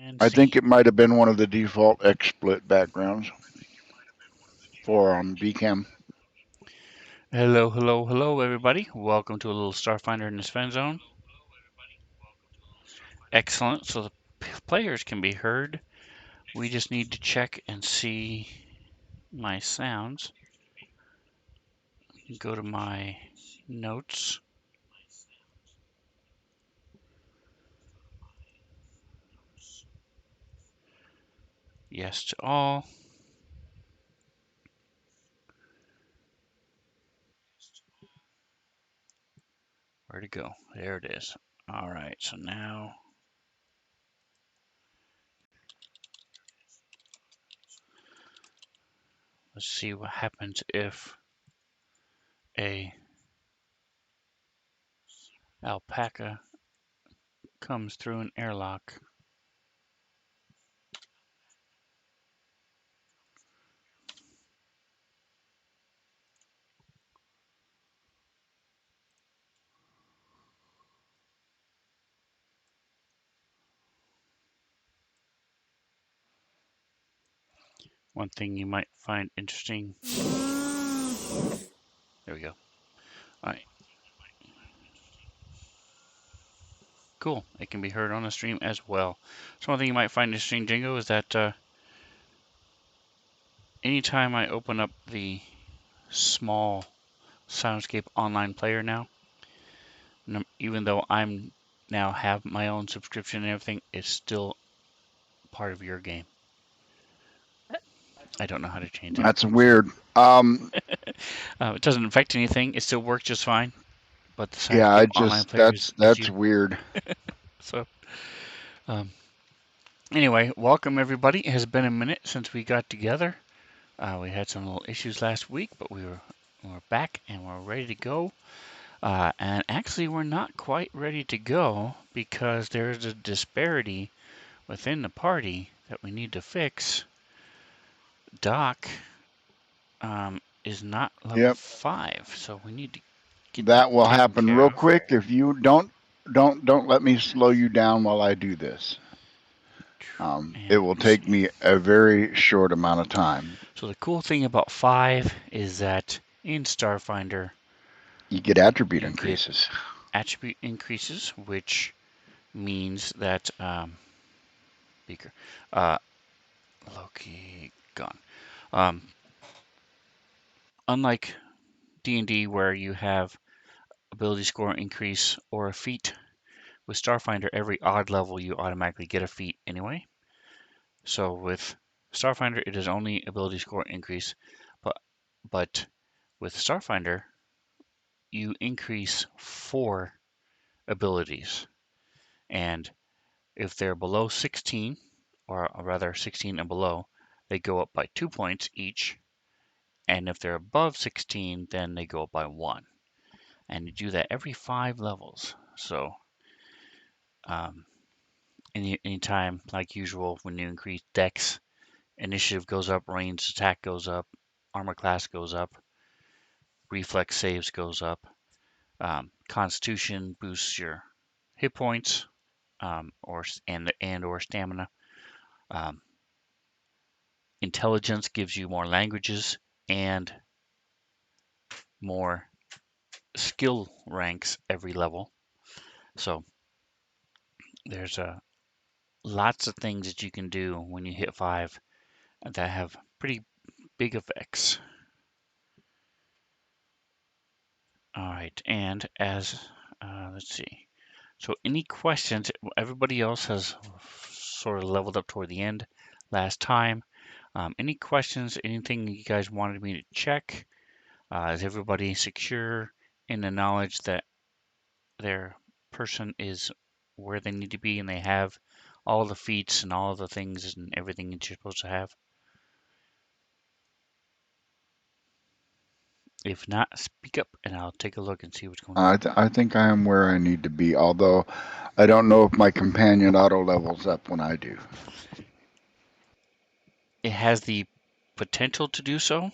And I think scene. it might have been one of the default XSplit backgrounds for BCam. Hello, hello, hello, everybody. Welcome to a little Starfinder in the Svenzone. Excellent. So the players can be heard. We just need to check and see my sounds. Go to my notes. Yes to all. Where to go? There it is. All right. So now let's see what happens if a alpaca comes through an airlock. One thing you might find interesting. There we go. All right. Cool. It can be heard on the stream as well. So one thing you might find interesting, Jingo, is that anytime I open up the small Soundscape online player now, even though I'm now have my own subscription and everything, it's still part of your game. I don't know how to change that. That's weird. It doesn't affect anything. It still works just fine. But the Yeah, Soundscape online player is that's you. weird. So um, anyway, welcome everybody. It has been a minute since we got together. We had some little issues last week, but we're back and we're ready to go. And actually, we're not quite ready to go because there's a disparity within the party that we need to fix. Doc is not level Yep, 5, so we need to get that that will taken happen care real of. quick if you don't let me slow you down while I do this. It And will let's take see. me a very short amount of time. So the cool thing about 5 is that in Starfinder, You get attribute you get increases. attribute increases, which means that Beaker, uh, Loki gone. Um, Unlike D&D where you have ability score increase or a feat, with Starfinder every odd level you automatically get a feat anyway. So with Starfinder it is only ability score increase, but but with Starfinder you increase 4 abilities, and if they're below 16, or rather 16 and below, they go up by 2 points each, and if they're above 16 then they go up by 1. And you do that every 5 levels. So um, anytime, like usual, when you increase dex, initiative goes up, range attack goes up, armor class goes up, reflex saves goes up, constitution boosts your hit points, or stamina. Um, Intelligence gives you more languages and more skill ranks every level. So there's lots of things that you can do when you hit 5 that have pretty big effects. All right, and as let's see. So any questions? Everybody else has sort of leveled up toward the end last time. Any questions? Anything you guys wanted me to check? Is everybody secure in the knowledge that their person is where they need to be and they have all the feats and all the things and everything that you're supposed to have? If not, speak up and I'll take a look and see what's going on. I think I am where I need to be, although I don't know if my companion auto levels up when I do. It has the potential to do so,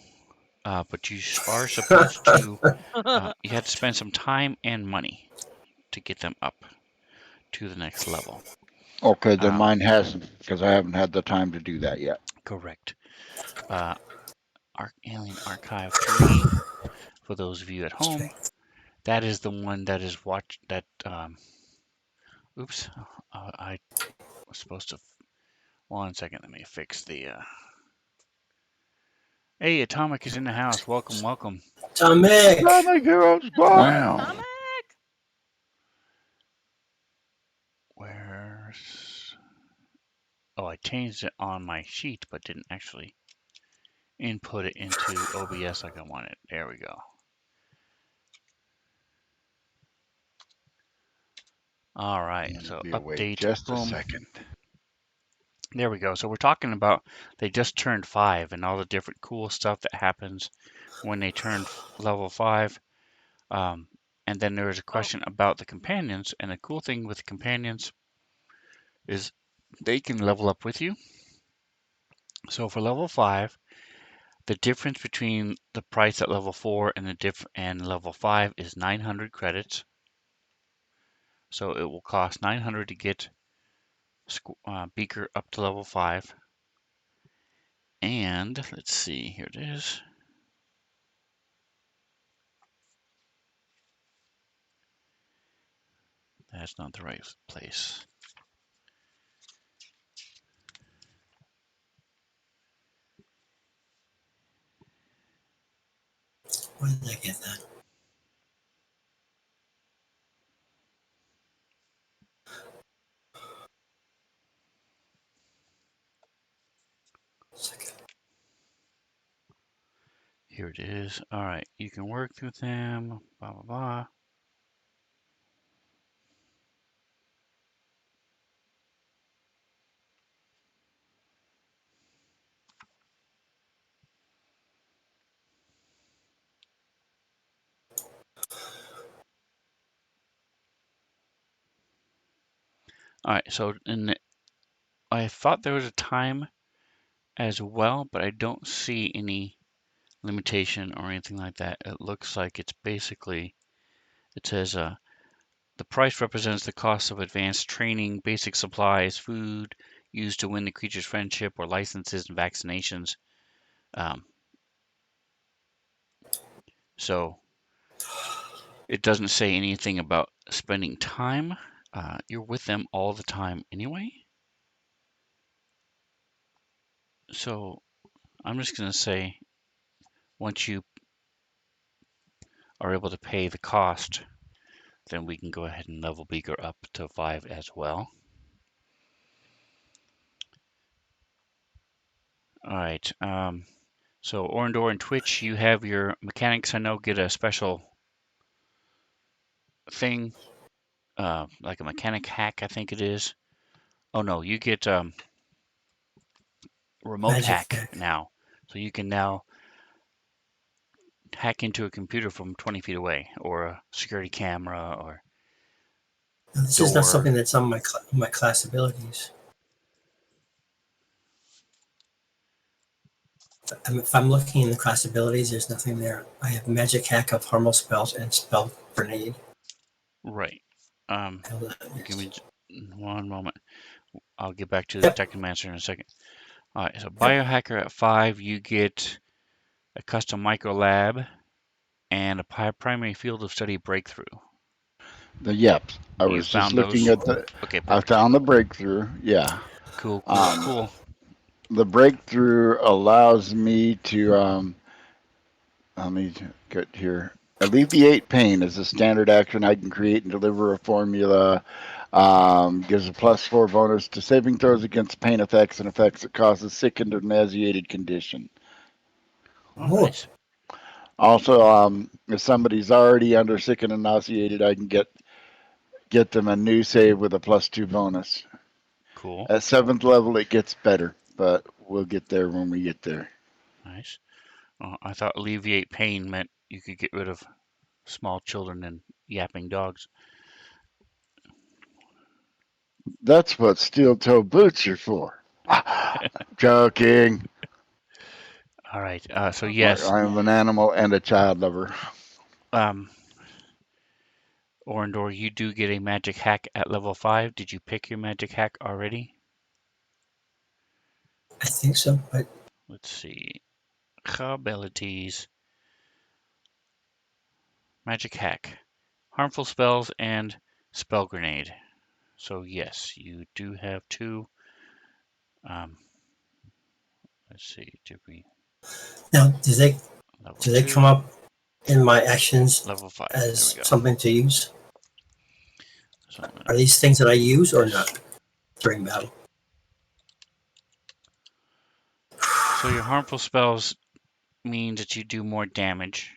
but you are supposed to, you have to spend some time and money to get them up to the next level. Okay, then Um, mine hasn't because I haven't had the time to do that yet. Correct. Uh, Alien Archive 3, for those of you at home, Okay. that is the one that is watch that. Oops, I was supposed to. 1 second, let me fix the. Hey, Atomic is in the house. Welcome, welcome. Tomic! Sonic Heroes Wow. Where's. Oh, I changed it on my sheet, but didn't actually input it into OBS like I wanted. There we go. All right, I'm gonna so be away update, just a boom. second. There we go. So we're talking about they just turned 5 and all the different cool stuff that happens when they turn level 5. Um, and then there was a question about the companions. And the cool thing with companions is they can level up with you. So for level 5, the difference between the price at level 4 and and level 5 is 900 credits. So it will cost 900 to get Beaker up to level 5. And let's see, here it is. That's not the right place. Where did I get that? Second. Here it is. All right, you can work with them, blah, blah, blah. All right, so I thought there was a time as well, but I don't see any limitation or anything like that. It looks like it's basically, it says the price represents the cost of advanced training, basic supplies, food used to win the creature's friendship, or licenses and vaccinations. Um, so it doesn't say anything about spending time. You're with them all the time anyway. So I'm just going to say once you are able to pay the cost, then we can go ahead and level Beaker up to 5 as well. All right. So Orndor and Twitch, you have your mechanics. I know get a special thing, like a mechanic hack, I think it is. Oh no, you get remote Magic hack hack. now, so you can now hack into a computer from 20 feet away, or a security camera, or Now, this is not door. something that's on my class abilities. If I'm looking in the class abilities, there's nothing there. I have magic hack of harmless spells and spell grenade. Right. Um, I know that, Give yes. me one moment. I'll get back to the Yep. Technomancer in a second. All right, so Yep. Biohacker at 5, you get a custom micro lab and a primary field of study breakthrough. The Yeps. I You was just found looking those? at the. Okay, I perfect. found the breakthrough. Yeah. Cool, cool, Um, cool. the breakthrough allows me to. Let me get here. Alleviate pain is a standard action I can create and deliver a formula. Gives a +4 bonus to saving throws against pain effects and effects that causes sickened or nauseated condition. Oh, Oh, nice. Also, if somebody's already under sickened and nauseated, I can get them a new save with a +2 bonus. Cool. At 7th level, it gets better, but we'll get there when we get there. Nice. I thought alleviate pain meant you could get rid of small children and yapping dogs. That's what steel toe boots are for. Joking. All right. So yes, I'm an animal and a child lover. um, Orindor, you do get a magic hack at level 5. Did you pick your magic hack already? I think so, but Let's see. Abilities. Magic hack. Harmful spells and spell grenade. So yes, you do have two. Um, let's see. Did we now level do they come 2, up in my actions level 5? There we as go. something to use? So Are these things that I use or yes. not during battle? So your harmful spells mean that you do more damage.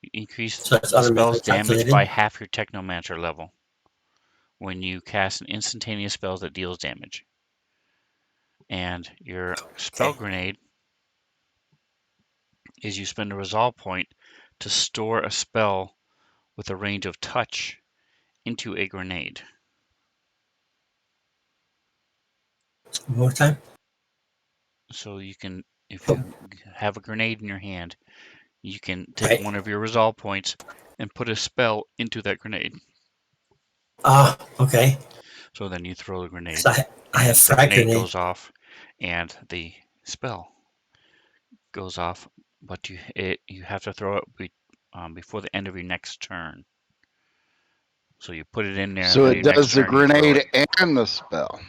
You increase So that's the automatically spell's damage calculated. by half your Technomancer level when you cast an instantaneous spell that deals damage. And your spell Okay. grenade is you spend a resolve point to store a spell with a range of touch into a grenade. One more time. So you can, if Oh, you have a grenade in your hand, you can take right. one of your resolve points and put a spell into that grenade. Ah, okay. So then you throw the grenade, So I have and the frag grenade grenade. goes off, and the spell goes off, but you have to throw it before the end of your next turn. So you put it in there, and So then it your next does the turn you throw it. grenade and the spell.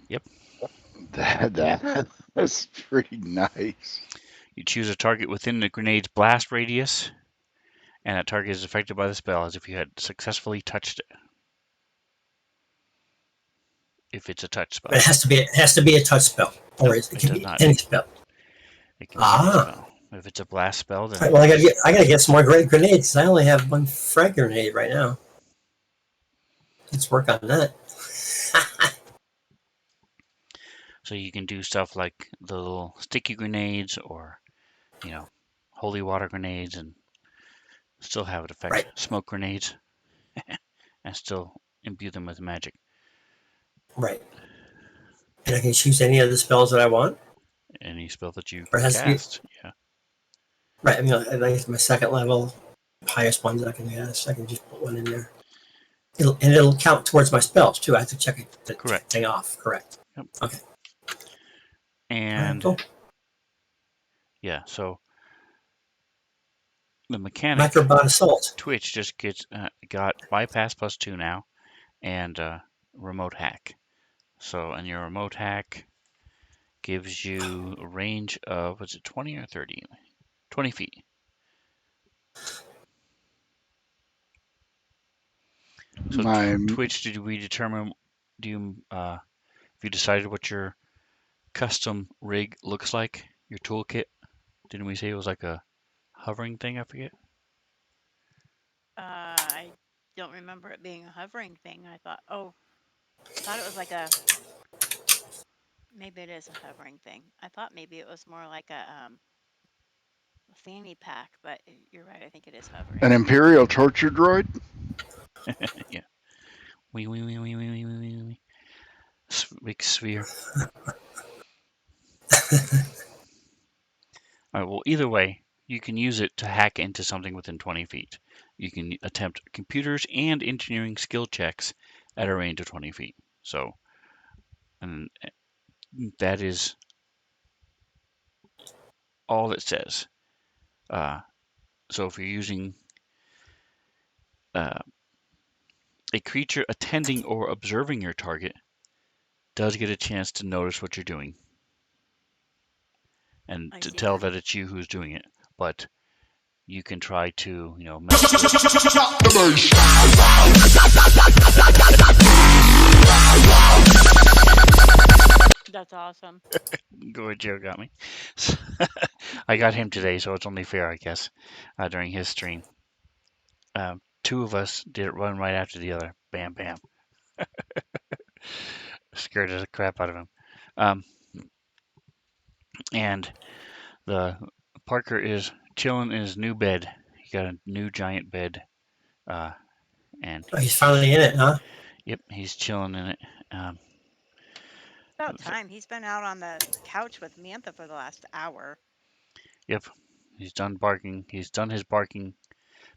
Yep. That's pretty nice. You choose a target within the grenade's blast radius, and that target is affected by the spell as if you had successfully touched it. If it's a touch But spell. it has to be a touch spell, or Nope, it it can does be not. any spell. It can be any Ah. spell. If it's a blast spell, All then right, well, yes. I gotta get some more great grenades. I only have one frag grenade right now. Let's work on that. So you can do stuff like the little sticky grenades or, holy water grenades and still have it affect Right, smoke grenades and still imbue them with magic. right. And I can choose any of the spells that I want, Any spell that you or it can has to be cast. Yeah, right. I mean, I think it's my second level, highest ones I can cast. I can just put one in there. It'll count towards my spells too. I have to check the correct. thing off. Correct. Yep. Okay. All right. And Cool. yeah, so the mechanic Microbot assault. Twitch just got bypass +2 now and remote hack. So, and your remote hack gives you a range of, was it 20 or 30? 20 feet. So My Twitch, did we determine, do you, have you decided what your custom rig looks like? Your toolkit? Didn't we say it was like a hovering thing? I forget. I don't remember it being a hovering thing. I thought it was like maybe it is a hovering thing. I thought maybe it was more like a fanny pack, but you're right. I think it is an hovering. Imperial torture droid. Yeah. Wee, wee, wee, wee, wee, wee, wee, wee, wee. Big sphere. All right, well, either way, you can use it to hack into something within 20 feet. You can attempt computers and engineering skill checks at a range of 20 feet. So, and that is all it says. Uh, so if you're using uh, a creature attending or observing your target, does get a chance to notice what you're doing and I to see tell that. that it's you who's doing it. But you can try to, mess with. That's awesome. Go ahead, Joe got me. I got him today, so it's only fair, I guess, during his stream. Two of us did it run right after the other. Bam, bam. Scared the crap out of him. Um, and the Parker is chilling in his new bed. He got a new giant bed. Uh, and Oh, he's finally in it, huh? yep, he's chilling in it. Um, About time. He's been out on the couch with Mantha for the last hour. yep, he's done barking. He's done his barking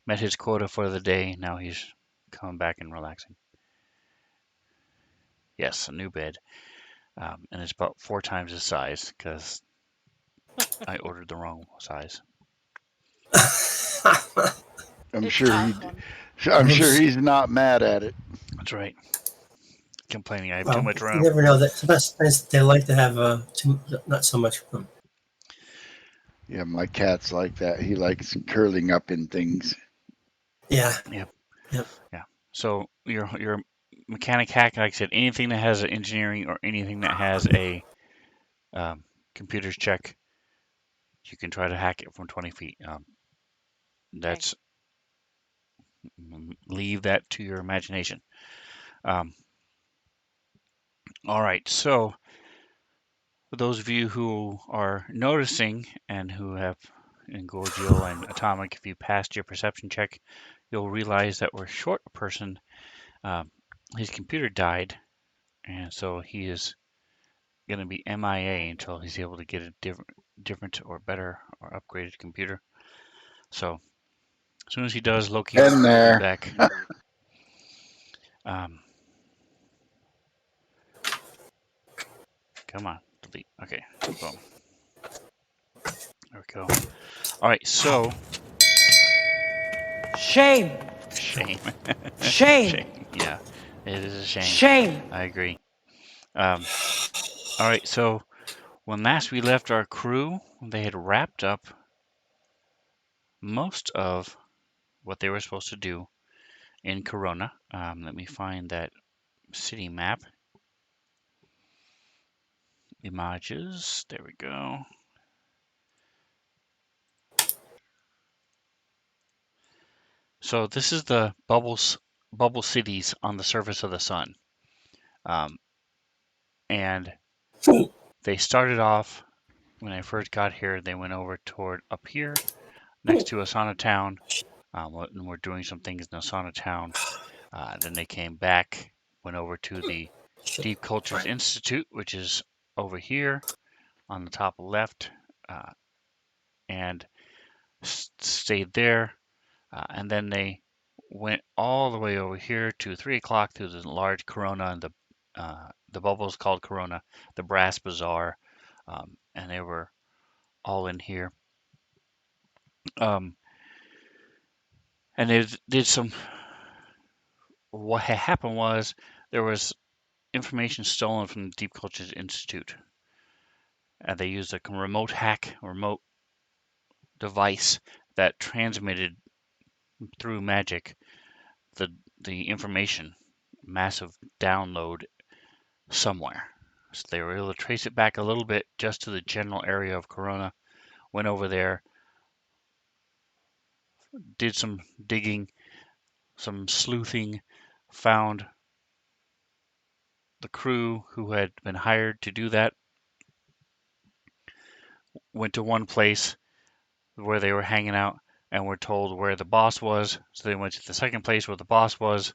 met his quota for the day. Now he's coming back and relaxing. Yes, a new bed. And it's about 4 times his size because I ordered the wrong size. I'm It's sure he. awesome. I'm sure Oops. he's not mad at it. That's right. Complaining I have too Well, much you room. never know. That sometimes they like to have not so much room. Yeah, my cat's like that. He likes curling up in things. Yeah. Yep. Yep. Yeah. So your mechanic hack, like I said, anything that has an engineering or anything that has a computers check, you can try to hack it from 20 feet. Okay. That's leave that to your imagination. Um, all right. So for those of you who are noticing and who have in Gorgio and Atomic, if you passed your perception check, you'll realize that we're short a person. Um, his computer died, and so he is going to be MIA until he's able to get a different or better or upgraded computer. So as soon as he does, Loki And will be there. back. Um, come on, delete. Okay, boom. There we go. All right, so Shame. shame, Shame. shame. Yeah, it is a shame. Shame. I agree. Um, all right, so when last we left our crew, they had wrapped up most of what they were supposed to do in Corona. Let me find that city map. Images. There we go. So this is the bubble cities on the surface of the sun. Um, and they started off when I first got here. They went over toward up here next to Asana Town. And we're doing some things in Asana Town. Then they came back, went over to the Shit. Deep Cultures Right. Institute, which is over here on the top left, and stayed there. And then they went all the way over here to 3 o'clock to the large Corona and the bubbles called Corona, the Brass Bazaar, and they were all in here. Um, and they did some. What had happened was there was information stolen from the Deep Cultures Institute. They used a remote device that transmitted through magic the information, massive download somewhere. So they were able to trace it back a little bit just to the general area of Corona. Went over there, did some digging, some sleuthing, found the crew who had been hired to do that. Went to one place where they were hanging out and were told where the boss was. So they went to the second place where the boss was,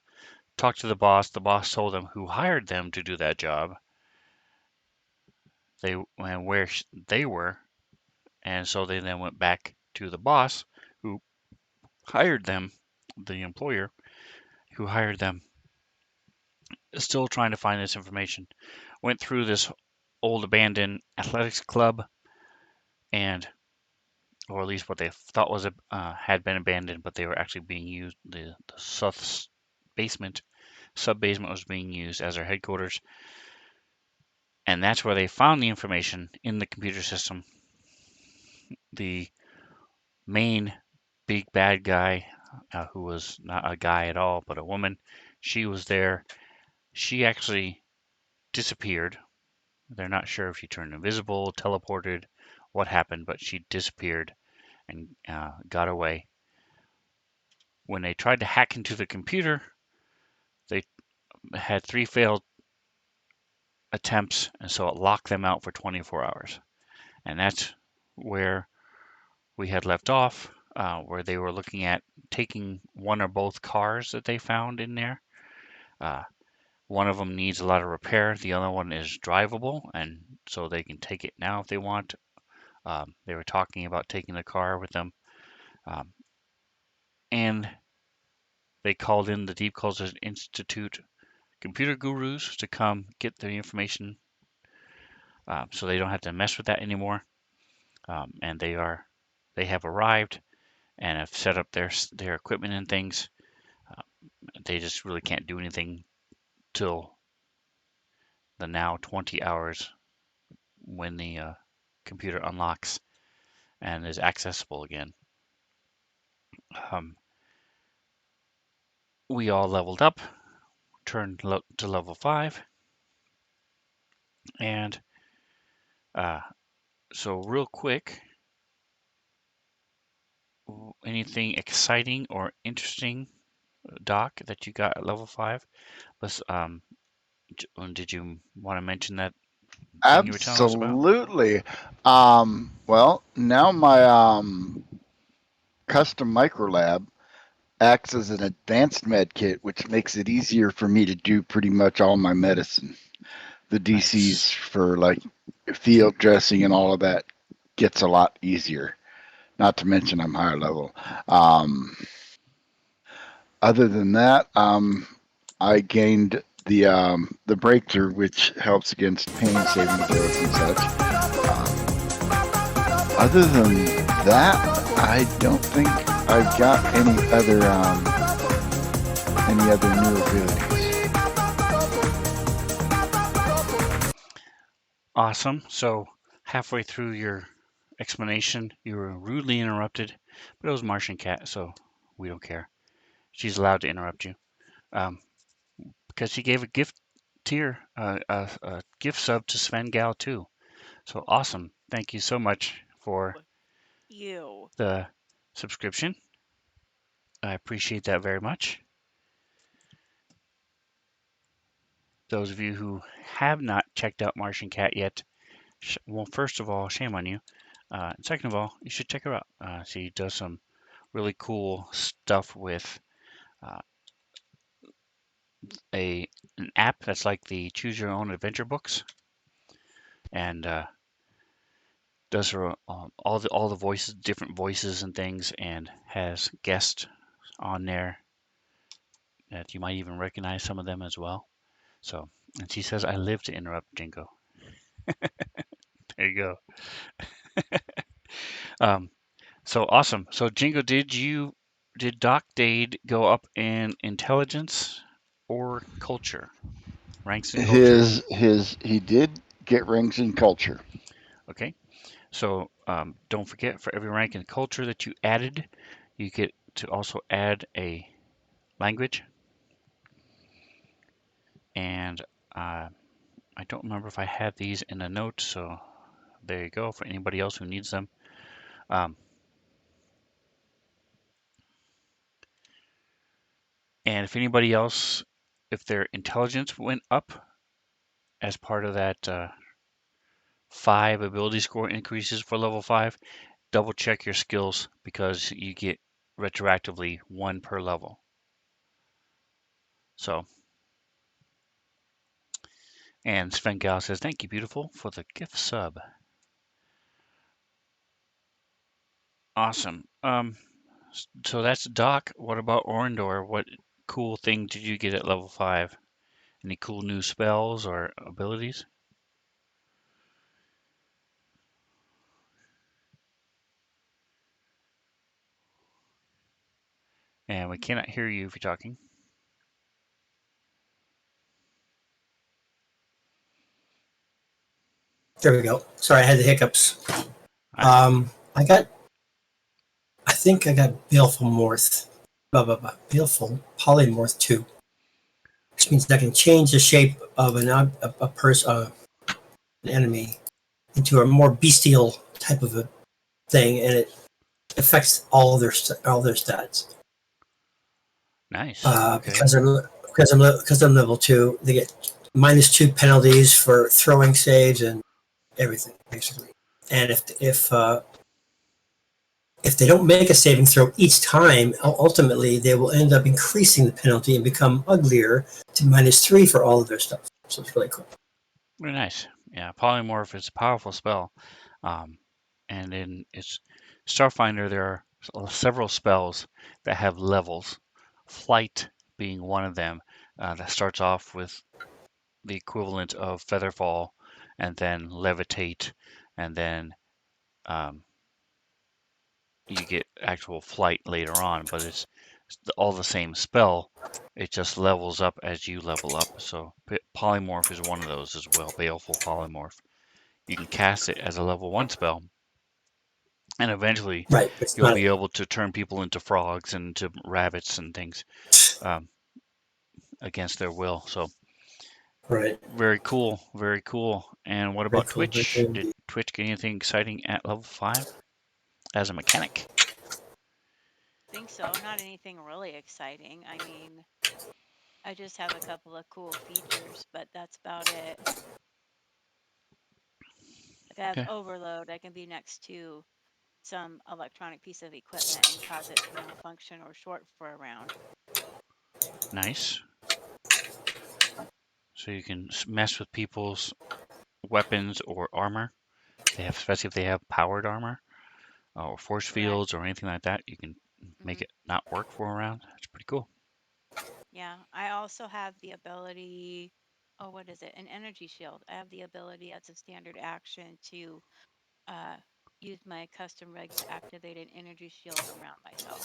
talked to the boss. The boss told them who hired them to do that job. And where they were, and so they then went back to the boss who hired them, the employer who hired them, still trying to find this information. Went through this old abandoned athletics club, and or at least what they thought was had been abandoned, but they were actually being used. The basement, sub basement was being used as their headquarters, and that's where they found the information in the computer system. The main big bad guy, who was not a guy at all, but a woman, she was there. She actually disappeared. They're not sure if she turned invisible, teleported, what happened, but she disappeared and got away. When they tried to hack into the computer, they had 3 failed attempts, and so it locked them out for 24 hours. And that's where we had left off, where they were looking at taking one or both cars that they found in there. Uh, One of them needs a lot of repair. The other one is drivable, and so they can take it now if they want. They were talking about taking the car with them. Um, and they called in the Deep Culture Institute computer gurus to come get the information, so they don't have to mess with that anymore. And they have arrived and have set up their equipment and things. They just really can't do anything till the now 20 hours when the computer unlocks and is accessible again. Um, we all leveled up, turned to level 5, and so real quick, anything exciting or interesting, Doc, that you got at level 5? Let's did you want to mention that thing you were telling us about? Absolutely. Well, now my custom microlab acts as an advanced med kit, which makes it easier for me to do pretty much all my medicine. The DCs Nice. for like field dressing and all of that gets a lot easier. Not to mention I'm higher level. Other than that, I gained the breakthrough, which helps against pain, saving abilities and such. Other than that, I don't think I've got any other new abilities. Awesome. So halfway through your explanation, you were rudely interrupted, but it was Martian Cat, so we don't care. She's allowed to interrupt you, because she gave a gift tier, a gift sub to Sven Gal too. So awesome! Thank you so much for You. the subscription. I appreciate that very much. Those of you who have not checked out Martian Cat yet, well, first of all, shame on you. Second of all, you should check her out. She does some really cool stuff with uh, an app that's like the Choose Your Own Adventure books, and does her all the voices, different voices and things, and has guests on there that you might even recognize some of them as well. So, and she says, "I live to interrupt Jingo." There you go. Um, so awesome. So Jingo, did Doc Dade go up in intelligence or culture? Ranks in culture? He did get ranks in culture. Okay. So don't forget, for every rank in culture that you added, you get to also add a language. And I don't remember if I had these in a note, so there you go for anybody else who needs them. Um, and if anybody else, if their intelligence went up as part of that 5 ability score increases for level 5, double check your skills because you get retroactively 1 per level. So, and Sven Gal says, "Thank you, beautiful, for the gift sub." Awesome. So that's Doc. What about Orndor? What cool thing did you get at level 5? Any cool new spells or abilities? And we cannot hear you if you're talking. There we go. Sorry, I had the hiccups. Right. I think I got Baleful Morph. Baleful Polymorph 2, which means I can change the shape of a person, an enemy, into a more bestial type of a thing, and it affects all their stats. Nice. Okay. Because I'm level 2, they get -2 penalties for throwing saves and everything basically. And if they don't make a saving throw each time, ultimately they will end up increasing the penalty and become uglier to -3 for all of their stuff. So it's really cool. Very nice. Yeah, Polymorph is a powerful spell. And in its Starfinder, there are several spells that have levels. Flight being one of them, that starts off with the equivalent of Featherfall, and then Levitate, and then um, you get actual flight later on, but it's all the same spell. It just levels up as you level up. So Polymorph is one of those as well, Baleful Polymorph. You can cast it as a level 1 spell, and eventually Right. It's you'll not be able to turn people into frogs and into rabbits and things, um, against their will. So right. very cool, very cool. And what Very about cool. Very Twitch? cool Did indeed. Twitch get anything exciting at level 5 as a mechanic? Think so. Not anything really exciting. I mean, I just have a couple of cool features, but that's about it. Like I have Okay, overload. I can be next to some electronic piece of equipment and cause it to malfunction or short for a round. nice. So you can mess with people's weapons or armor. They have, especially if they have powered armor or force Correct. fields or anything like that. You can make Hmm. it not work for a round. That's pretty cool. Yeah. I also have the ability. Oh, what is it? An energy shield. I have the ability as a standard action to uh, use my custom rig to activate an energy shield around myself.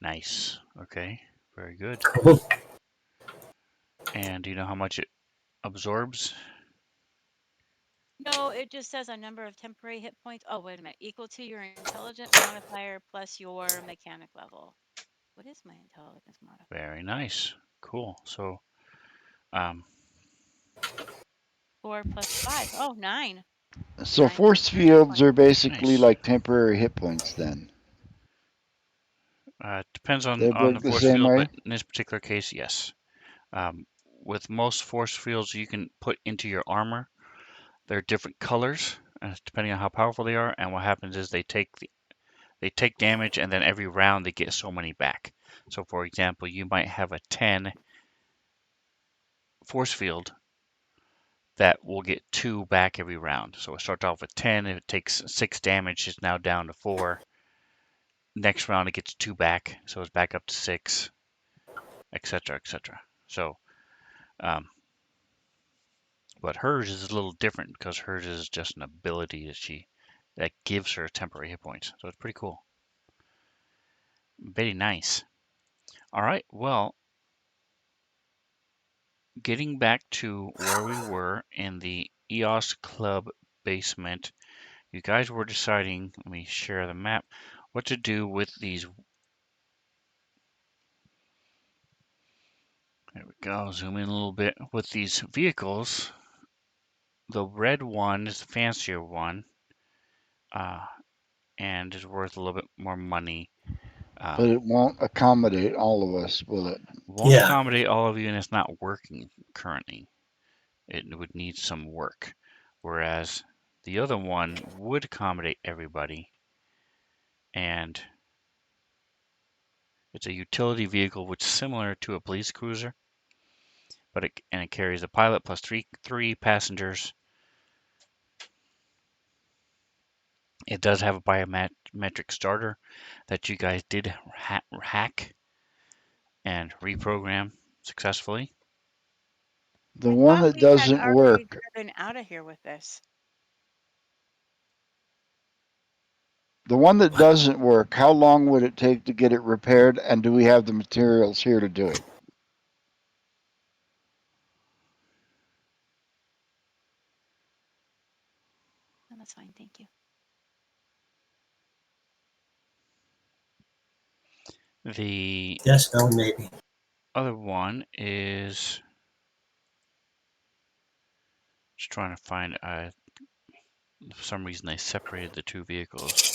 Nice. Okay, very good. Cool. And do you know how much it absorbs? No, it just says a number of temporary hit points. Oh, wait a minute. Equal to your intelligence modifier plus your mechanic level. What is my intelligence modifier? Very nice. Cool. So, um, 4 plus 5. Oh, 9. So 9 force hit fields points. are basically nice. like temporary hit points then. Depends They on the work the force same field, way? but in this particular case, yes. With most force fields you can put into your armor, they're different colors, depending on how powerful they are. And what happens is they take damage, and then every round they get so many back. So, for example, you might have a 10 force field that will get 2 back every round. So it starts off with 10. If it takes 6 damage, it's now down to 4. Next round, it gets 2 back, so it's back up to 6, etc., etc. So, um, but hers is a little different because hers is just an ability that gives her temporary hit points. So it's pretty cool. Very nice. All right. Well, getting back to where we were in the EOS Club basement, you guys were deciding, let me share the map, what to do with these. There we go. Zoom in a little bit. With these vehicles, the red one is the fancier one, uh, and is worth a little bit more money. But Um, it won't accommodate all of us, will it? won't Yeah. accommodate all of you, and it's not working currently. It would need some work. Whereas the other one would accommodate everybody, and it's a utility vehicle which is similar to a police cruiser, but it carries a pilot plus three passengers. It does have a biometric starter that you guys did hack and reprogram successfully. The I one thought that we had doesn't already work, driven out of here with this. how long would it take to get it repaired? And do we have the materials here to do it? Oh, that's fine. Thank you. The Yes. No. Maybe. other one is just trying to find. For some reason, they separated the two vehicles.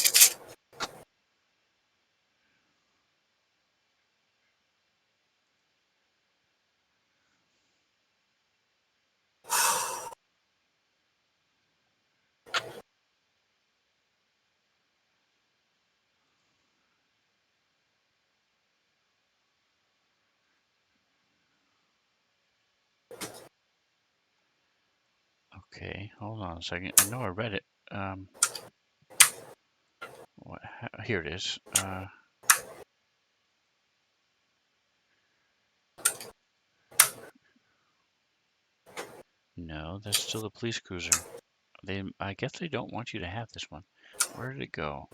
Okay, hold on a second. I know I read it. What Here it is. No, that's still the police cruiser. I guess they don't want you to have this one. Where did it go?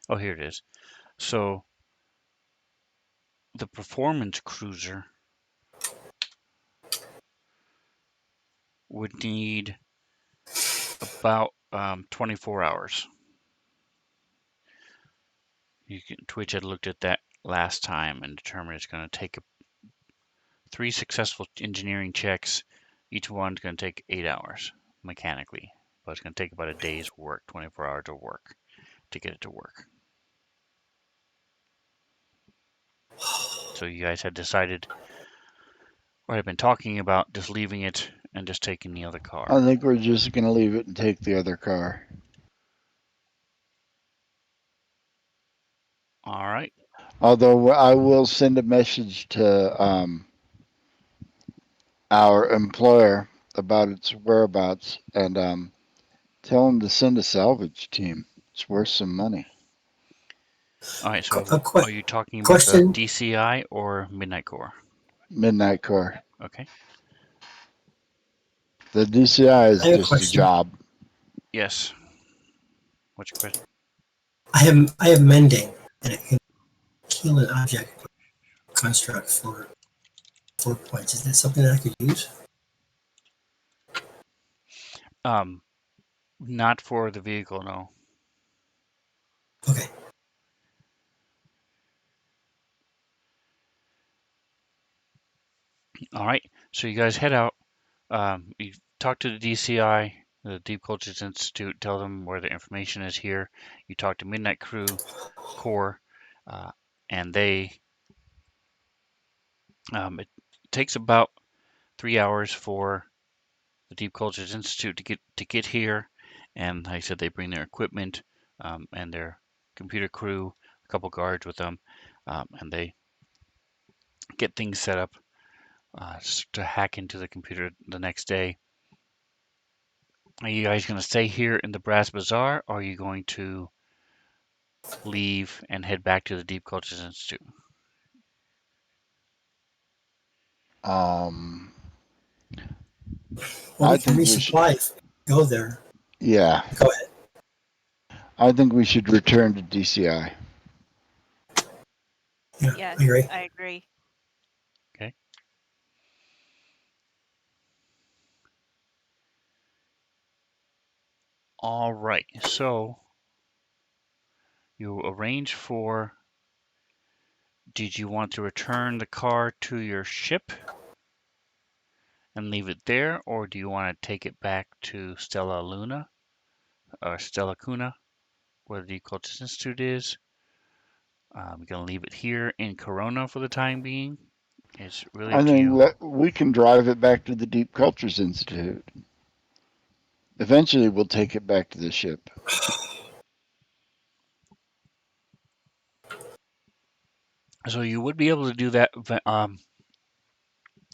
Oh, here it is. So the performance cruiser would need about 24 hours. Twitch had looked at that last time and determined it's going to take 3 successful engineering checks. Each one's going to take 8 hours mechanically, but it's going to take about a day's work, 24 hours of work to get it to work. So you guys had decided, or had been talking about just leaving it and just taking the other car. I think we're just going to leave it and take the other car. All right. Although I will send a message to our employer about its whereabouts and tell them to send a salvage team. It's worth some money. All right. So are you talking about the Question. DCI or Midnight Core? Midnight Core. Okay. The DCI is I have a just a question. job. Yes. What's your question? I have mending, and it can kill an object construct for 4 points. Is that something that I could use? Not for the vehicle, no. Okay. All right. So you guys head out. You talk to the DCI, the Deep Cultures Institute, tell them where the information is here. You talk to Midnight Core, and it takes about 3 hours for the Deep Cultures Institute to get here. And like I said, they bring their equipment and their computer crew, a couple guards with them, and they get things set up to hack into the computer the next day. Are you guys going to stay here in the Brass Bazaar, or are you going to leave and head back to the Deep Cultures Institute? Um, Well, I we can think we should. resupply if we go there. Yeah, Go ahead. I think we should return to DCI. Yeah, Yes, I agree. I agree. Okay. All right. So you arrange for. Did you want to return the car to your ship and leave it there, or do you want to take it back to Stella Luna or Stella Cuna, where the Deep Cultures Institute is? You're going to leave it here in Corona for the time being. It's really I up to think you. we can drive it back to the Deep Cultures Institute. Eventually, we'll take it back to the ship. So you would be able to do that.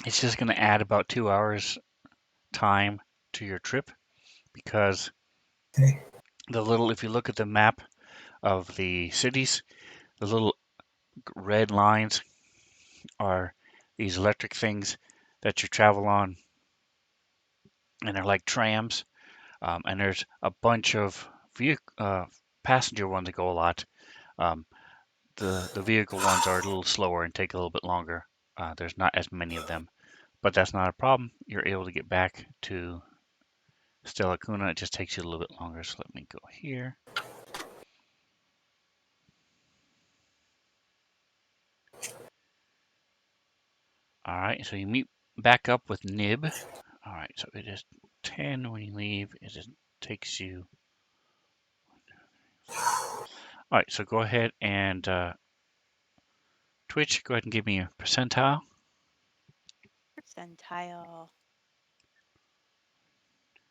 It's just going to add about 2 hours time to your trip because Okay. if you look at the map of the cities, the little red lines are these electric things that you travel on, and they're like trams. And there's a bunch of passenger ones that go a lot. Um, the vehicle ones are a little slower and take a little bit longer. There's not as many of them, but that's not a problem. You're able to get back to Stella Cuna. It just takes you a little bit longer. So let me go here. All right, so you meet back up with Nib. All right, so it is 10 when you leave. It just takes you. All right, so go ahead and Twitch, go ahead and give me a percentile. Percentile.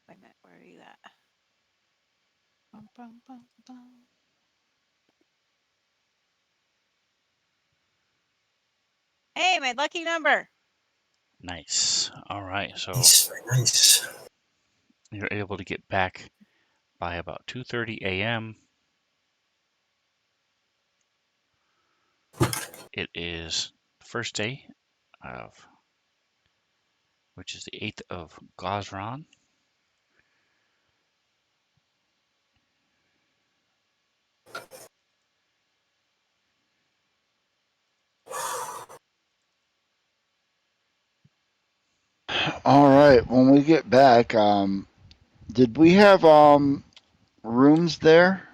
Wait a minute, where are you at? Bum, bum, bum, bum. Hey, my lucky number. Nice. All right, so Nice, very nice. you're able to get back by about 2:30 a.m. It is the first day of, which is the 8th of Gazran. All right. When we get back, did we have rooms there?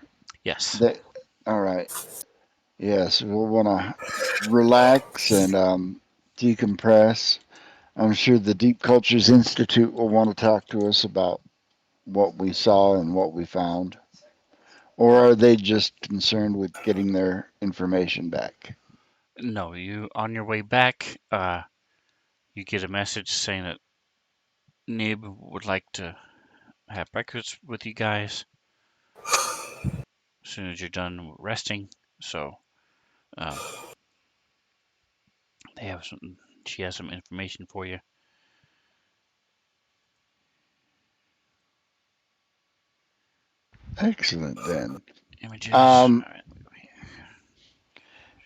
Yes. That all right. Yes, we'll want to relax and decompress. I'm sure the Deep Cultures Institute will want to talk to us about what we saw and what we found. Or are they just concerned with getting their information back? No, you on your way back, you get a message saying that Nib would like to have breakfast with you guys as soon as you're done resting. So um, they have some. She has some information for you. Excellent then. Images. Um, All right.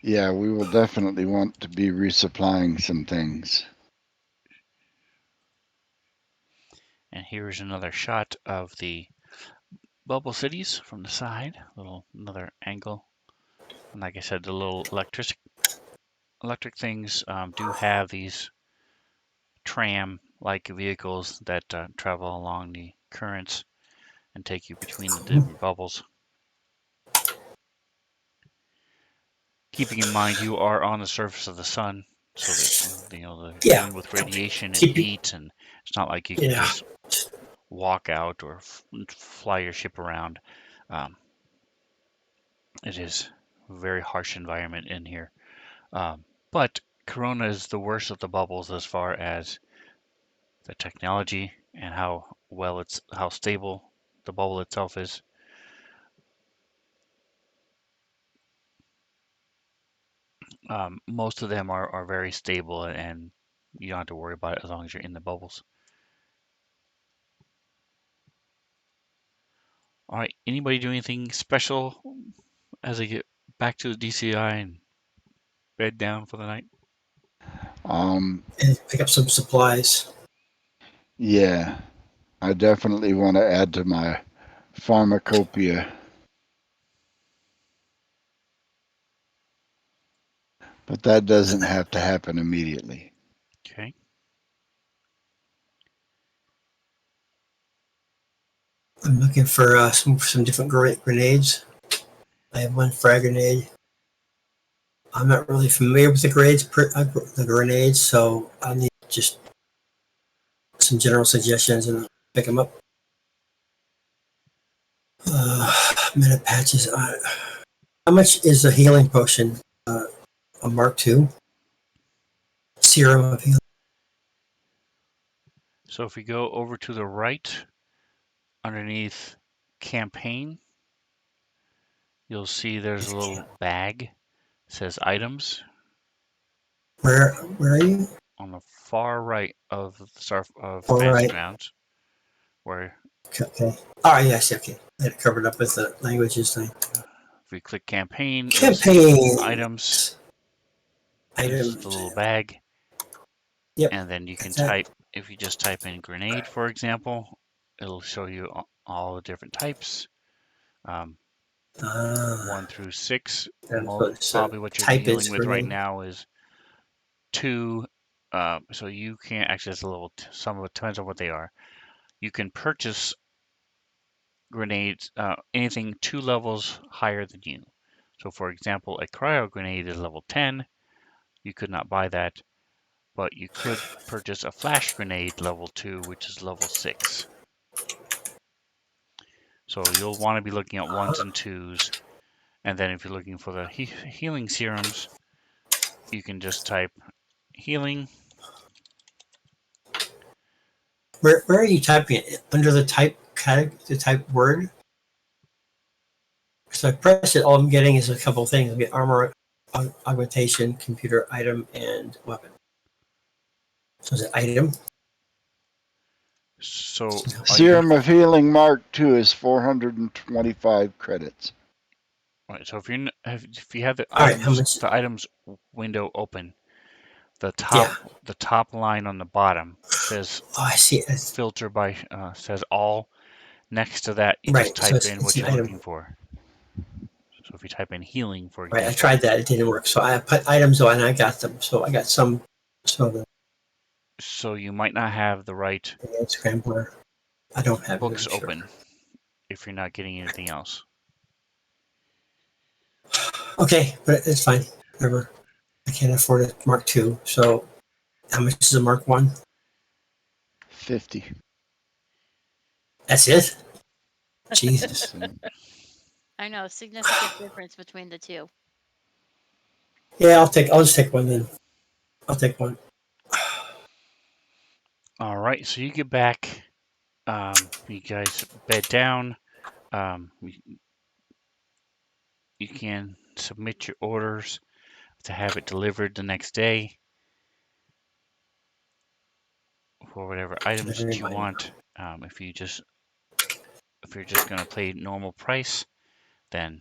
yeah, we will definitely want to be resupplying some things. And here's another shot of the bubble cities from the side. Another angle. And like I said, the little electric things do have these tram-like vehicles that travel along the currents and take you between the different bubbles. Keeping in mind you are on the surface of the sun, so that they're Yeah. dealing with radiation and Keep it. heat, and it's not like you can Yeah. just walk out or fly your ship around. Um, it is a very harsh environment in here. But Corona is the worst of the bubbles as far as the technology and how stable the bubble itself is. Most of them are very stable, and you don't have to worry about it as long as you're in the bubbles. All right, anybody do anything special as they get back to the DCI and bed down for the night? Um, And pick up some supplies. yeah, I definitely want to add to my pharmacopoeia, but that doesn't have to happen immediately. Okay. I'm looking for some different grenades. I have one frag grenade. I'm not really familiar with the grenades, so I need just some general suggestions and pick them up. Minute patches. How much is a healing potion? A Mark II serum of healing. So if we go over to the right, underneath campaign, you'll see there's a little bag. It says items Where are you? on the far right of the All fantasy right. grounds, where Okay. All right. Yes. Okay. I had it covered up with the languages thing. if we click campaign, you'll see Campaign items. There's the items. little bag, Yep. and then you can Got that. type, if you just type in grenade, for example, it'll show you all the different types, um, Ah, 1 through 6. that's what it said. Probably what you're Type is dealing with right grenade. now is 2. So you can't access a little, some of it depends on what they are. You can purchase grenades, anything 2 levels higher than you. So for example, a cryo grenade is level 10. You could not buy that, but you could purchase a flash grenade level 2, which is level 6. So you'll want to be looking at 1s and 2s, and then if you're looking for the healing serums, you can just type healing. Where are you typing it? Under the type the type word? So I press it. All I'm getting is a couple of things. I get armor. augmentation, computer item, and weapon. So is it item? So No. are you Serum of Healing Mark II is 425 credits. right? So if you have All right, how much? the items window open, the Yeah. top line on the bottom says Oh, I see. It's, filter by says all. Next to that, you just right. So type in it's what an you're item. looking for. So if you type in healing, for Right. I example, tried that. It didn't work. So I put items on and I got them. So I got some of the so you might not have the right scrambler. I don't have it, books I'm sure. open if you're not getting anything else. Okay, but it's fine. Whatever. I can't afford a Mark II. So how much is a Mark One? 50. That's it? Jesus. So, I know, significant difference between the two. Yeah, I'll just take one then. I'll take one. All right, so you get back. You guys bed down. You can submit your orders to have it delivered the next day for whatever items Never that you mind. want. If you're just going to pay normal price, then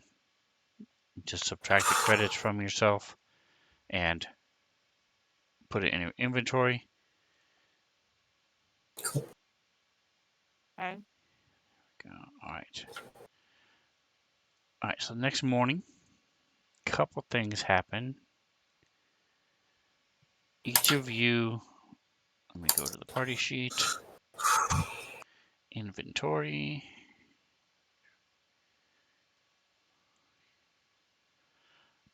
just subtract the credits from yourself and put it in your inventory. Cool. Okay. All right. All right. So the next morning, a couple things happen. Each of you, let me go to the party sheet, inventory.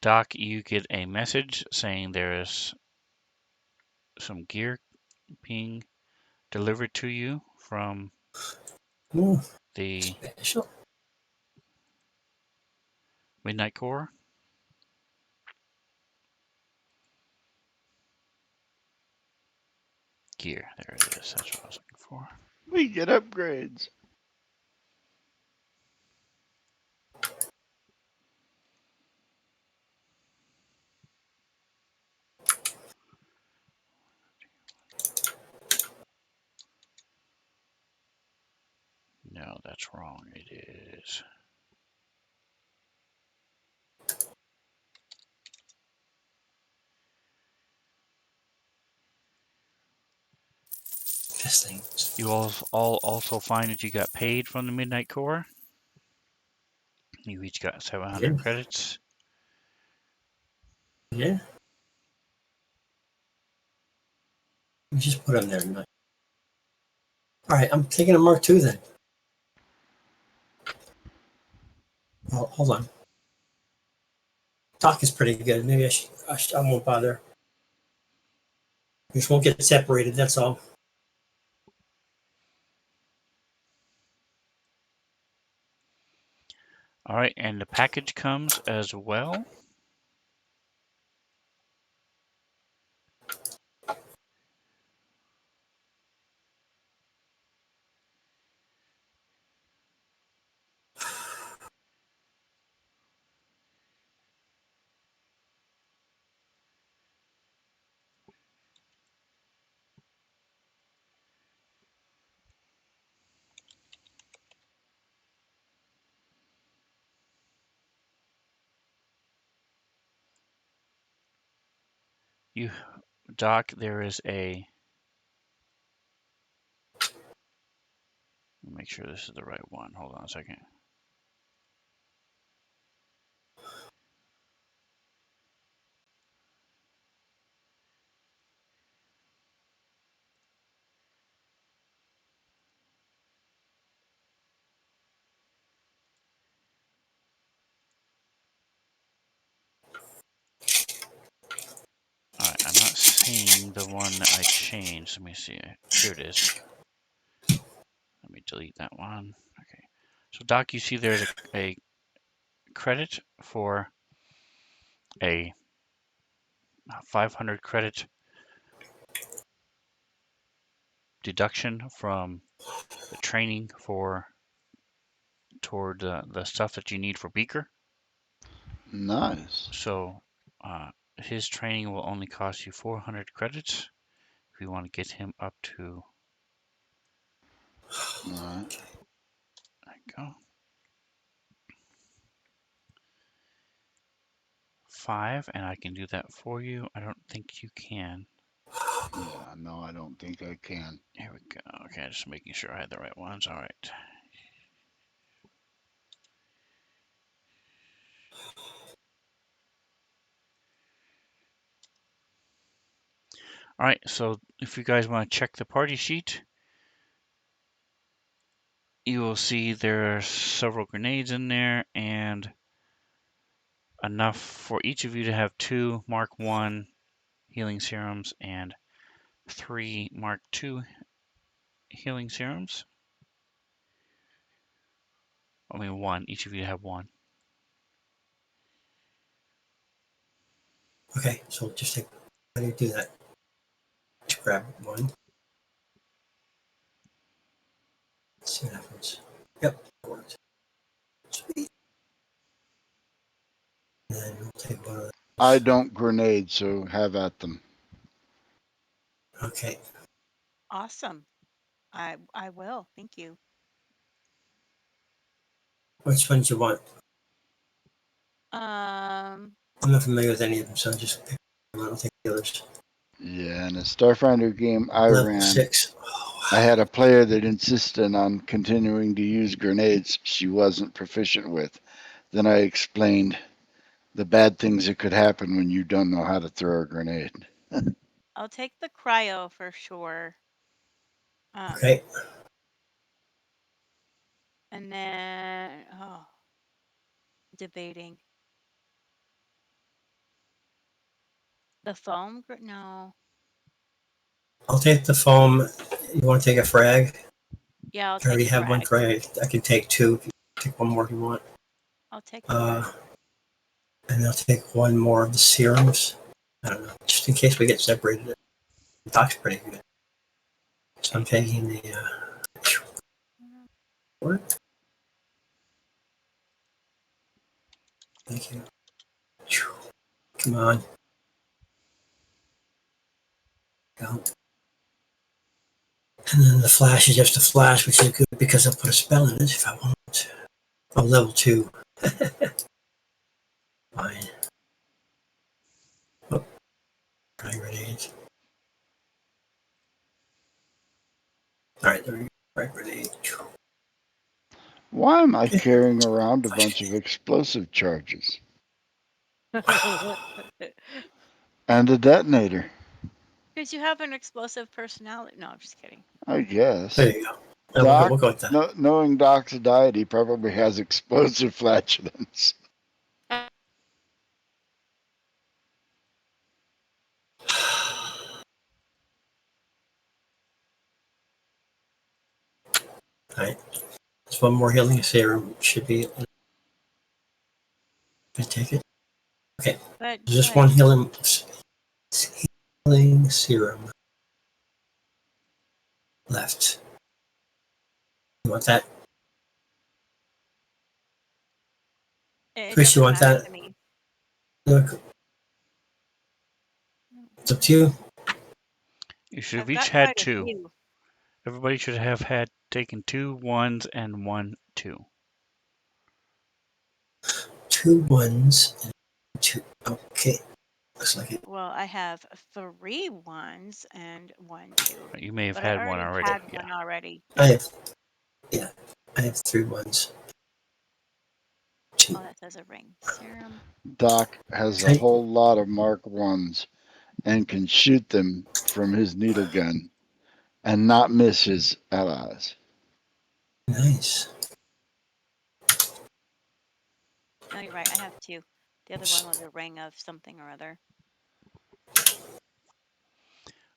Doc, you get a message saying there is some gear being delivered to you from Ooh, the special. Midnight Corps. Gear, there it is. That's what I was looking for. we get upgrades. No, that's wrong. It is. This thing. You all also find that you got paid from the Midnight Corps. You each got 700 Yeah. credits. Yeah. We just put them there. All right, I'm taking a Mark II then. Well, hold on. Talk is pretty good. Maybe I won't bother. We just won't get separated. That's all. All right, and the package comes as well. You, Doc, there is a. Make sure this is the right one. Hold on a second. All right, I'm not seeing the one that I changed. Let me see. Here it is. Let me delete that one. Okay. So, Doc, you see there's a credit for a 500 credit deduction from the training for toward the stuff that you need for Beaker. Nice. So His training will only cost you 400 credits if you want to get him up to. Alright. There you go. 5, and I can do that for you. I don't think you can. Yeah, no, I don't think I can. Here we go. Okay, just making sure I had the right ones. All right. All right, so if you guys want to check the party sheet, you will see there are several grenades in there and enough for each of you to have 2 Mark 1 healing serums and 3 Mark 2 healing serums. I mean 1, each of you have 1. Okay, so just take. How do you do that? Just grab one. See what happens. Yep, that works. Sweet. And then we'll take one of I those. don't grenade, so have at them. Okay. Awesome. I will. Thank you. Which ones you want? Um, I'm not familiar with any of them, so I just pick one. I'll take the others. Yeah, in a Starfinder game I Level ran, 6. Oh, I wow. had a player that insisted on continuing to use grenades she wasn't proficient with. Then I explained the bad things that could happen when you don't know how to throw a grenade. I'll take the cryo for sure. Okay. And then debating the foam. No. I'll take the foam. You want to take a frag? Yeah, I'll I take already a have one frag. frag. I can take 2. If you take one more if you want. I'll take the frag. And I'll take one more of the serums. I don't know, just in case we get separated. The doc's pretty good. So I'm taking the. What? Thank you. Come on. Go. And then the flash is just a flash, which is good because I'll put a spell in it if I want. Oh, level 2. Fine. Oh, frag grenades. Alright, there we go. Frag grenade. Why am I Okay. carrying around a Flash bunch of grenade. explosive charges and a detonator? Because you have an explosive personality. No, I'm just kidding. I guess. There you go. And Doc, we'll go with that. knowing Doc's diet, he probably has explosive flatulence. Alright. There's one more healing serum. Should be. Can I take it? Okay. But There's just one healing serum left. You want that? it Chris, you doesn't want matter that? to me. Look, it's up to you. You should have I've each got had quite a 2. few. Everybody should have had taken 2 1s and 1 2. 2 1s and 2. Okay. Looks like it. Well, I have 3 1s and 1 2. You may have But I had one already already. had Yeah. one already. I have, yeah, I have 3 1s. 2. Oh, that says a ring. Serum. Doc has a Okay. whole lot of Mark 1s and can shoot them from his needle gun and not miss his allies. Nice. No, you're right. I have 2. The other one was a ring of something or other.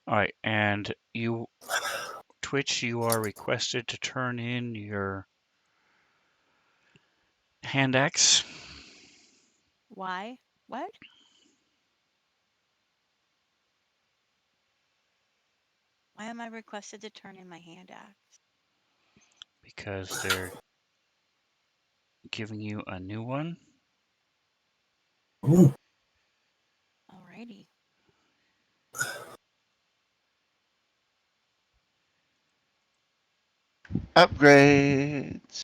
All right, and Twitch, you are requested to turn in your hand axe. Why? What? Why am I requested to turn in my hand axe? Because they're giving you a new one. Ooh, Upgrades.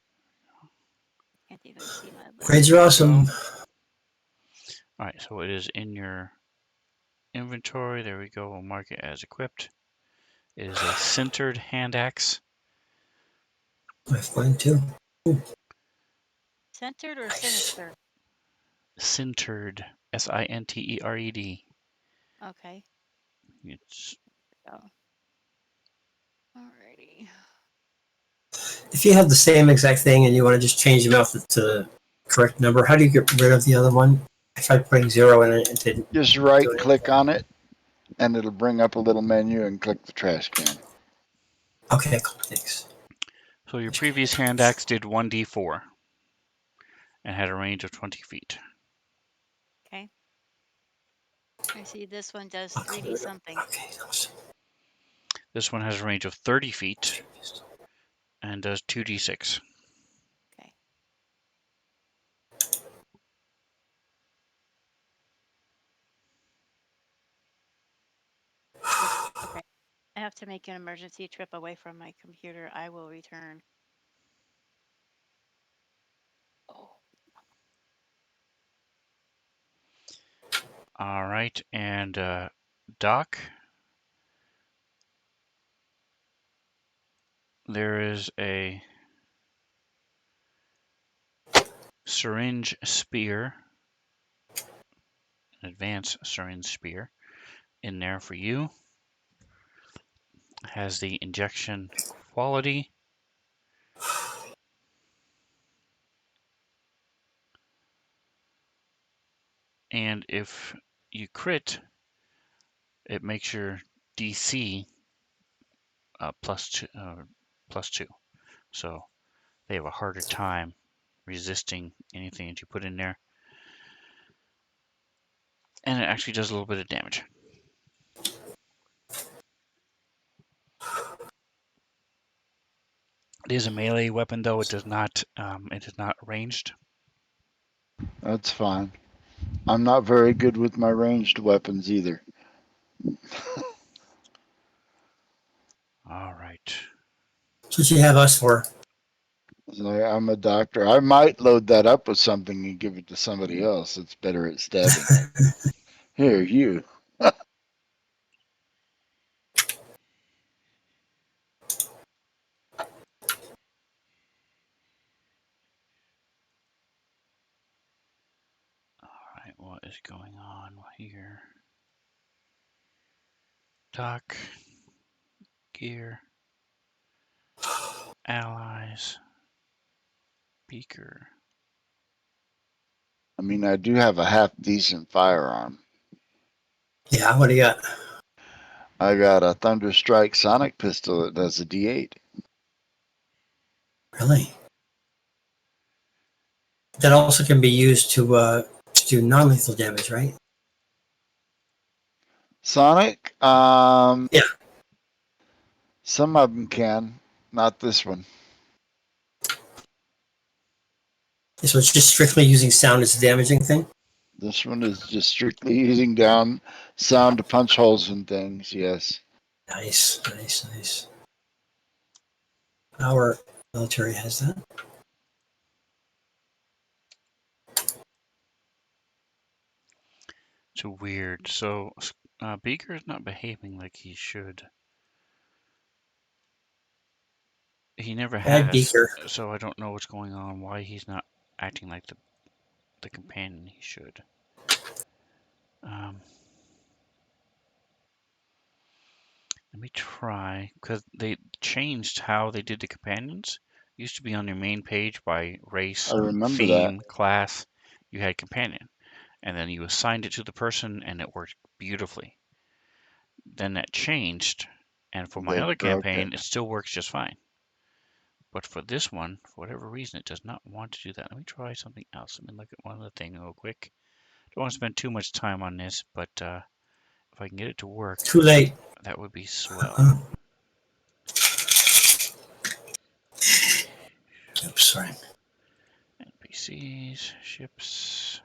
Can't even see my list. Grades are awesome. All right, so it is in your inventory. There we go. We'll mark it as equipped. It is a centered hand axe. I find too. Centered or Nice. sinister? Sintered. Sintered. Okay. It's So, alrighty. If you have the same exact thing and you want to just change them out to the correct number, how do you get rid of the other one? I tried putting 0 in it and it didn't Just do right anything. click on it and it'll bring up a little menu and click the trash can. Okay, cool. Thanks. so your previous hand axe did 1d4 and had a range of 20 feet. Okay. I see this one does I'll 3D clear it up. something. Okay, awesome. This one has a range of 30 feet and does 2d6. Okay. Okay. I have to make an emergency trip away from my computer. I will return. Oh. All right, and Doc, there is a syringe spear, an advanced syringe spear in there for you. Has the injection quality. And if you crit, it makes your DC plus two. So they have a harder time resisting anything that you put in there. And it actually does a little bit of damage. It is a melee weapon, though. It does not. It is not ranged. That's fine. I'm not very good with my ranged weapons either. All right. That's what you have us for. I'm a doctor. I might load that up with something and give it to somebody else that's better at stabbing. Here, you. All right. What is going on here? Doc, gear, allies, beaker. I mean, I do have a half decent firearm. Yeah, what do you got? I got a Thunderstrike sonic pistol that does a D8. Really? That also can be used to do non-lethal damage, right? Sonic? Yeah. Some of them can, not this one. So it's just strictly using sound as a damaging thing? This one is just strictly using down sound to punch holes in things, yes. Nice, nice, nice. Our military has that. It's weird. So Beaker is not behaving like he should. He never Add has. beaker. So I don't know what's going on. Why he's not acting like the companion he should. Um, Let me try, because they changed how they did the companions. It used to be on your main page by race, I remember that. theme, class. You had companion, and then you assigned it to the person, and it worked beautifully. Then that changed, and for my They other broke it. campaign, it still works just fine. But for this one, for whatever reason, it does not want to do that. Let me try something else. Let me look at one other thing real quick. Don't want to spend too much time on this, but if I can get it to work, Too late. that would be swell. Uh, Oops, sorry. NPCs, ships.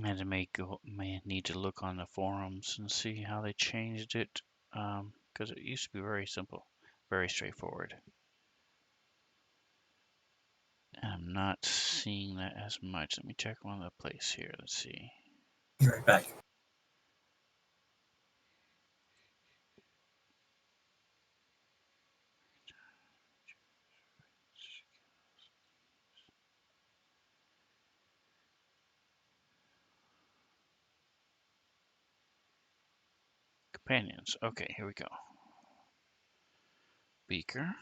And may need to look on the forums and see how they changed it, because it used to be very simple, very straightforward. I'm not seeing that as much. Let me check one other place here. Let's see. Be right back. Companions. Okay, here we go. Beaker.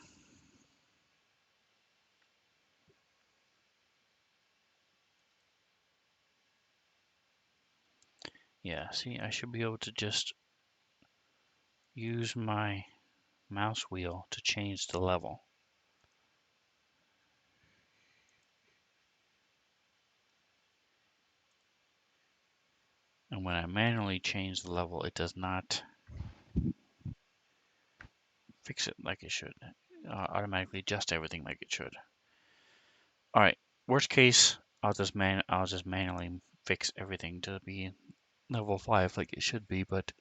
Yeah, see, I should be able to just use my mouse wheel to change the level. And when I manually change the level, it does not fix it like it should. Automatically adjust everything like it should. All right. Worst case, I'll just manually fix everything to be level 5 like it should be. But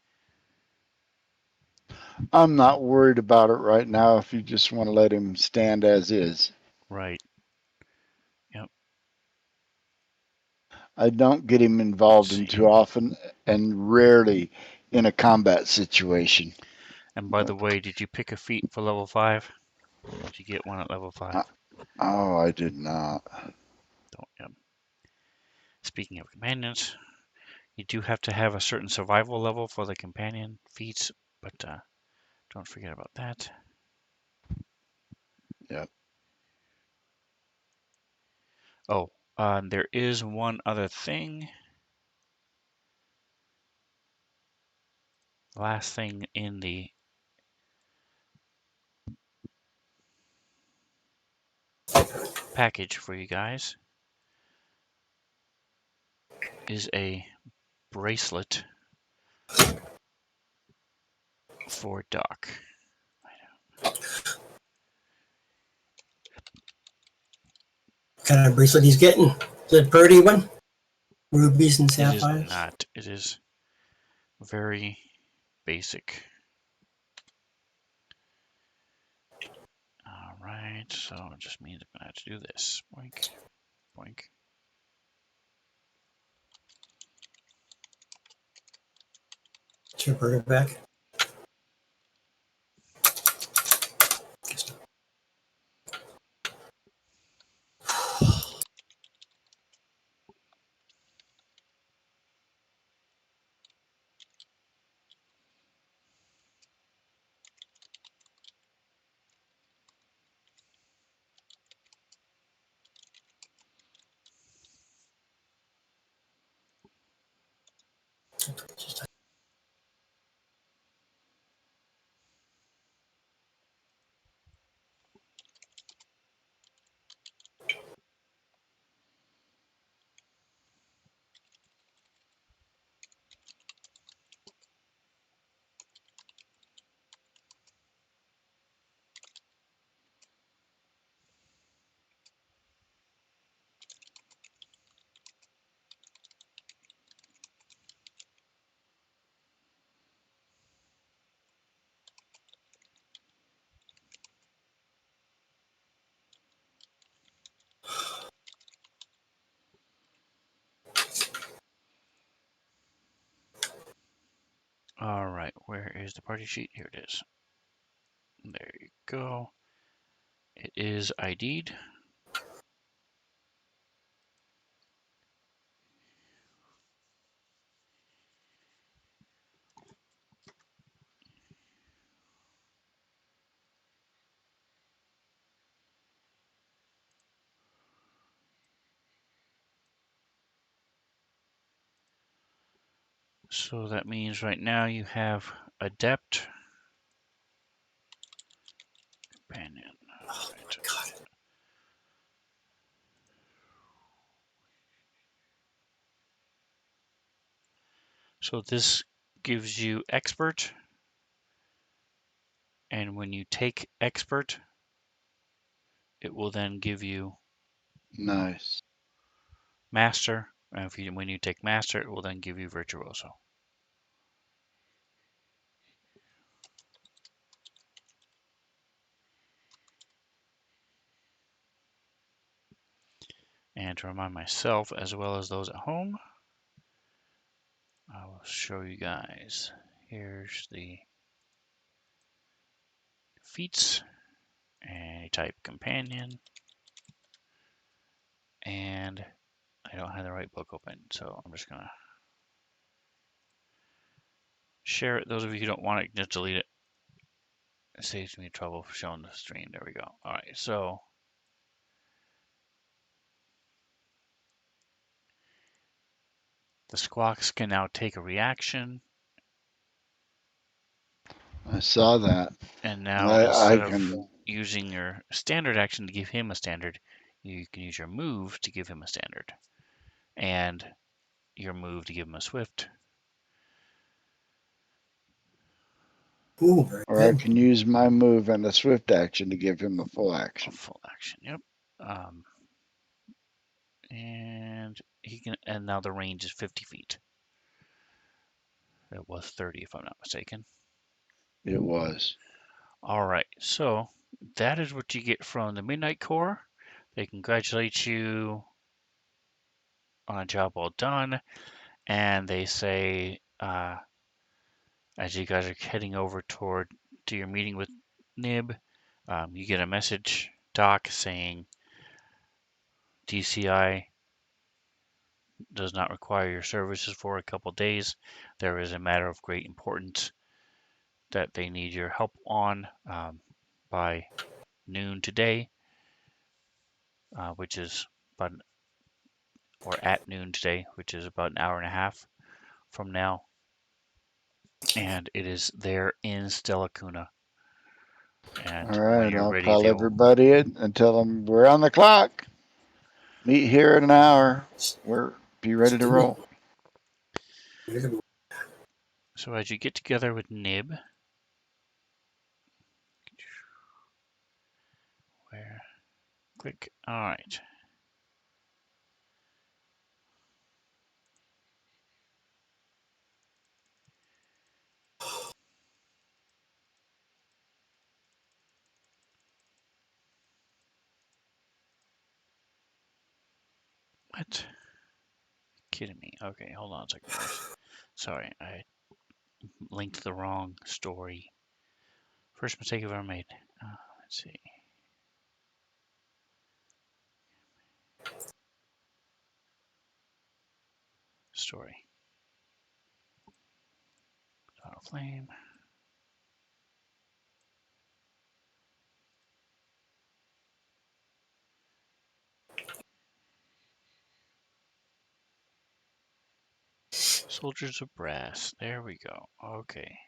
I'm not worried about it right now if you just want to let him stand as is. right. Yep. I don't get him Let's involved in see. too often and rarely in a combat situation. And by the way, did you pick a feat for level 5? Did you get one at level 5? Oh, I did not. Don't. Yep. Speaking of companions, you do have to have a certain survival level for the companion feats, but don't forget about that. Yep. Oh, there is one other thing. Last thing in the package for you guys is a bracelet for Doc. What kind of bracelet he's getting? Is it a pretty one? Rubies and It is sapphires? not. It is very basic. All right, so it just means I'm gonna have to do this. Boink, boink. Should bring it back. All right, where is the party sheet? Here it is. There you go. It is ID'd. So that means right now you have Adept, Companion. All right. God. So this gives you Expert, and when you take Expert, it will then give you Nice. Master And when you take Master, it will then give you Virtuoso. And to remind myself, as well as those at home, I will show you guys. Here's the feats, and you type companion, and I don't have the right book open, so I'm just gonna share it. Those of you who don't want it, just delete it. It saves me trouble showing the stream. There we go. All right, so the squawks can now take a reaction, I saw that. and And now I instead of can. using your standard action to give him a standard, you can use your move to give him a standard, and your move to give him a swift. Ooh, very Or I good. can use my move and a swift action to give him a full A action. full action, yep. And he can, and now the range is 50 feet. It was 30 if I'm not mistaken. It was. All right, so that is what you get from the Midnight Corps. They congratulate you on a job well done, and they say, as you guys are heading over to your meeting with Nib, you get a message, Doc, saying DCI does not require your services for a couple days. There is a matter of great importance that they need your help on by noon today, which is about, or at noon today, which is about an hour and a half from now. And it is there in Stella Cuna. And All when right, you're I'll ready, call they will. everybody in and tell them we're on the clock. Meet here in an hour. We're be ready to roll. So as you get together with Nib, where click. All right. What? Kidding me? Okay, hold on a second, guys. Sorry, I linked the wrong story. First mistake I've ever made. Let's see. Story. Auto flame. Soldiers of Brass. There we go. Okay.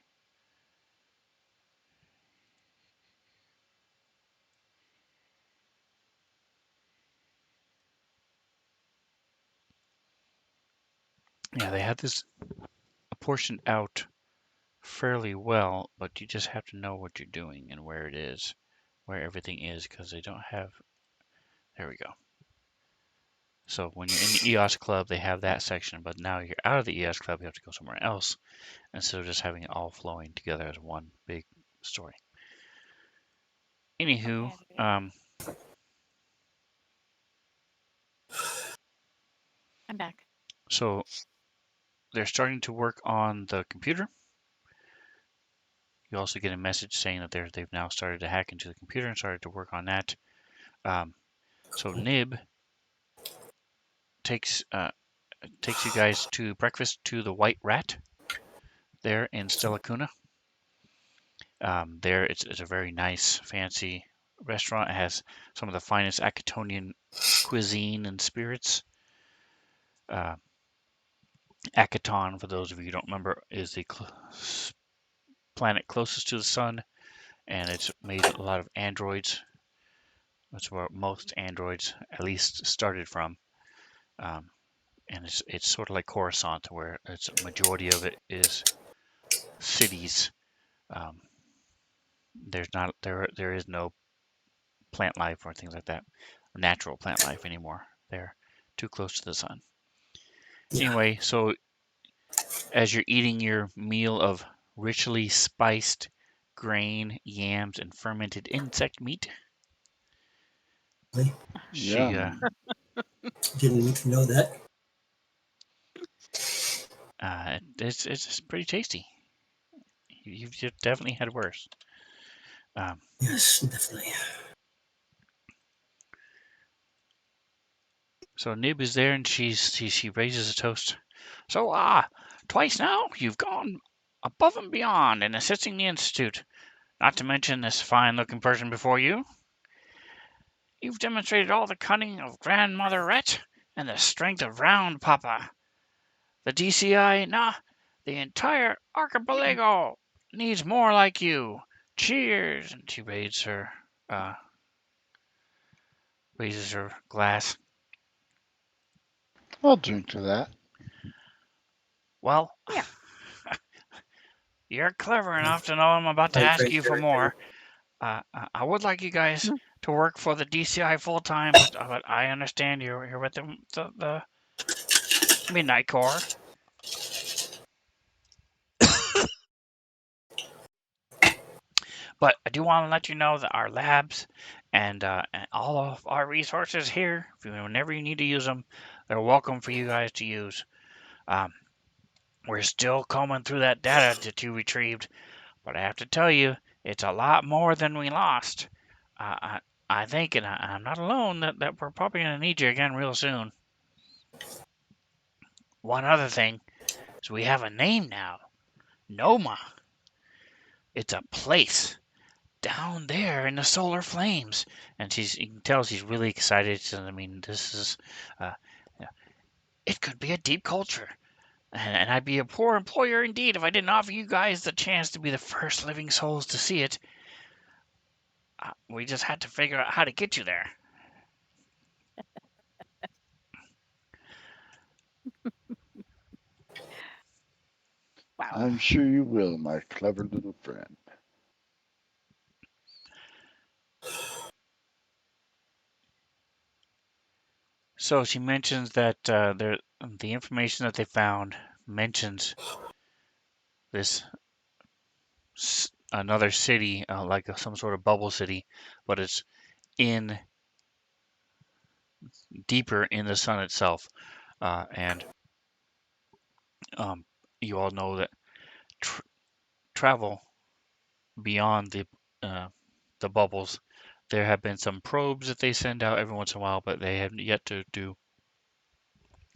Yeah, they had this apportioned out fairly well, but you just have to know what you're doing and where it is, where everything is, because they don't have. There we go. So when you're in the EOS club, they have that section, but now you're out of the EOS club, you have to go somewhere else instead of just having it all flowing together as one big story. Anywho, Okay, everybody. I'm back. so they're starting to work on the computer. You also get a message saying that they've now started to hack into the computer and started to work on that. Um, so Nib takes you guys to breakfast to the White Rat there in Stella Cuna. There, it's a very nice, fancy restaurant. It has some of the finest Acatonian cuisine and spirits. Uh, Akaton, for those of you who don't remember, is the planet closest to the sun, and it's made a lot of androids. That's where most androids, at least, started from. Um, and it's sort of like Coruscant, where it's a majority of it is cities. Um, there is no plant life or things like that, natural plant life anymore. They're too close to the sun. Yeah. Anyway, so as you're eating your meal of richly spiced grain, yams, and fermented insect meat, Really? she Yum. Didn't need to know that. it's pretty tasty. You've definitely had worse. Um, Yes, definitely. so Nib is there, and she raises a toast. So twice now you've gone above and beyond in assisting the institute. Not to mention this fine-looking person before you. You've demonstrated all the cunning of Grandmother Rhett and the strength of Round Papa. The DCI, nah, the entire archipelago needs more like you. Cheers! And she uh, raises her glass. I'll drink to that. Well, Yeah. you're clever Like, enough to know I'm about to like ask great you for character. more. I would like you guys Mm. to work for the DCI full time, but I understand you're with the Midnight Corps. But I do want to let you know that our labs and all of our resources here, whenever you need to use them, they're welcome for you guys to use. Um, we're still combing through that data that you retrieved, but I have to tell you, it's a lot more than we lost. I think, and I'm not alone, that we're probably going to need you again real soon. One other thing is we have a name now. Noma. It's a place down there in the solar flames. And you can tell she's really excited. I mean, this is, uh, yeah, it could be a deep culture. And I'd be a poor employer indeed if I didn't offer you guys the chance to be the first living souls to see it. We just had to figure out how to get you there. Wow. I'm sure you will, my clever little friend. So she mentions that the information that they found mentions this another city, like some sort of bubble city, but it's in deeper in the sun itself. And you all know that tr- travel beyond uh, the bubbles. There have been some probes that they send out every once in a while, but they have yet to do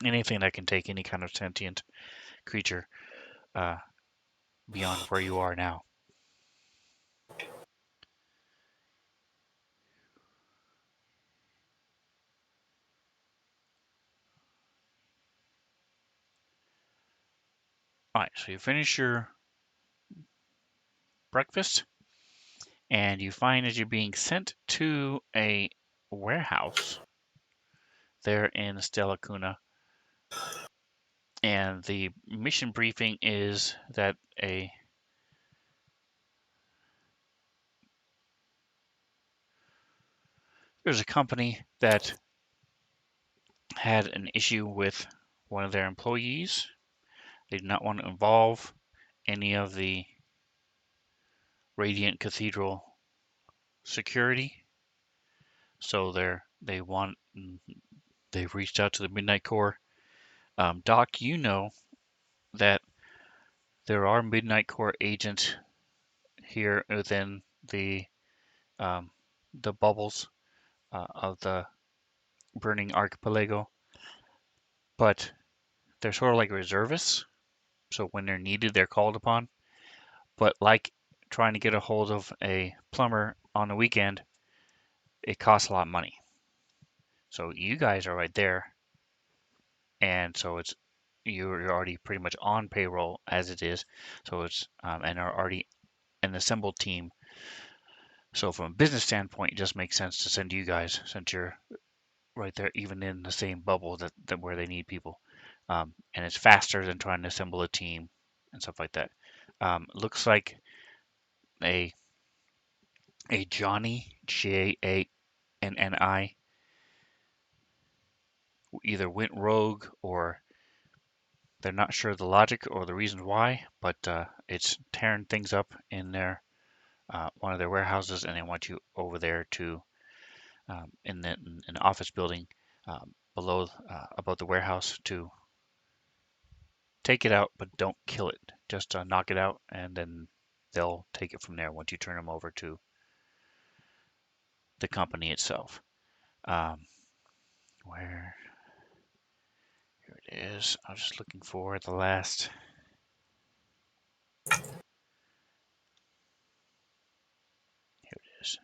anything that can take any kind of sentient creature uh, beyond where you are now. All right, so you finish your breakfast, and you find that you're being sent to a warehouse there in Stella Cuna. And the mission briefing is that there's a company that had an issue with one of their employees. They did not want to involve any of the Radiant Cathedral security, so they've reached out to the Midnight Corps. Doc, you know that there are Midnight Corps agents here within um, the bubbles of the burning archipelago, but they're sort of like reservists. So when they're needed, they're called upon. But like trying to get a hold of a plumber on the weekend, it costs a lot of money. So you guys are right there, and so you're already pretty much on payroll as it is. So it's and are already an assembled team. So from a business standpoint, it just makes sense to send you guys since you're right there, even in the same bubble that where they need people. And it's faster than trying to assemble a team and stuff like that. Looks like a a Johnny Janni either went rogue or They're not sure the logic or the reasons why, but it's tearing things up in their one of their warehouses, and they want you over there to in an office building below above the warehouse to take it out, but don't kill it. Just knock it out, and then they'll take it from there once you turn them over to the company itself. Um, where here it is. I was just looking for the last. Here it is.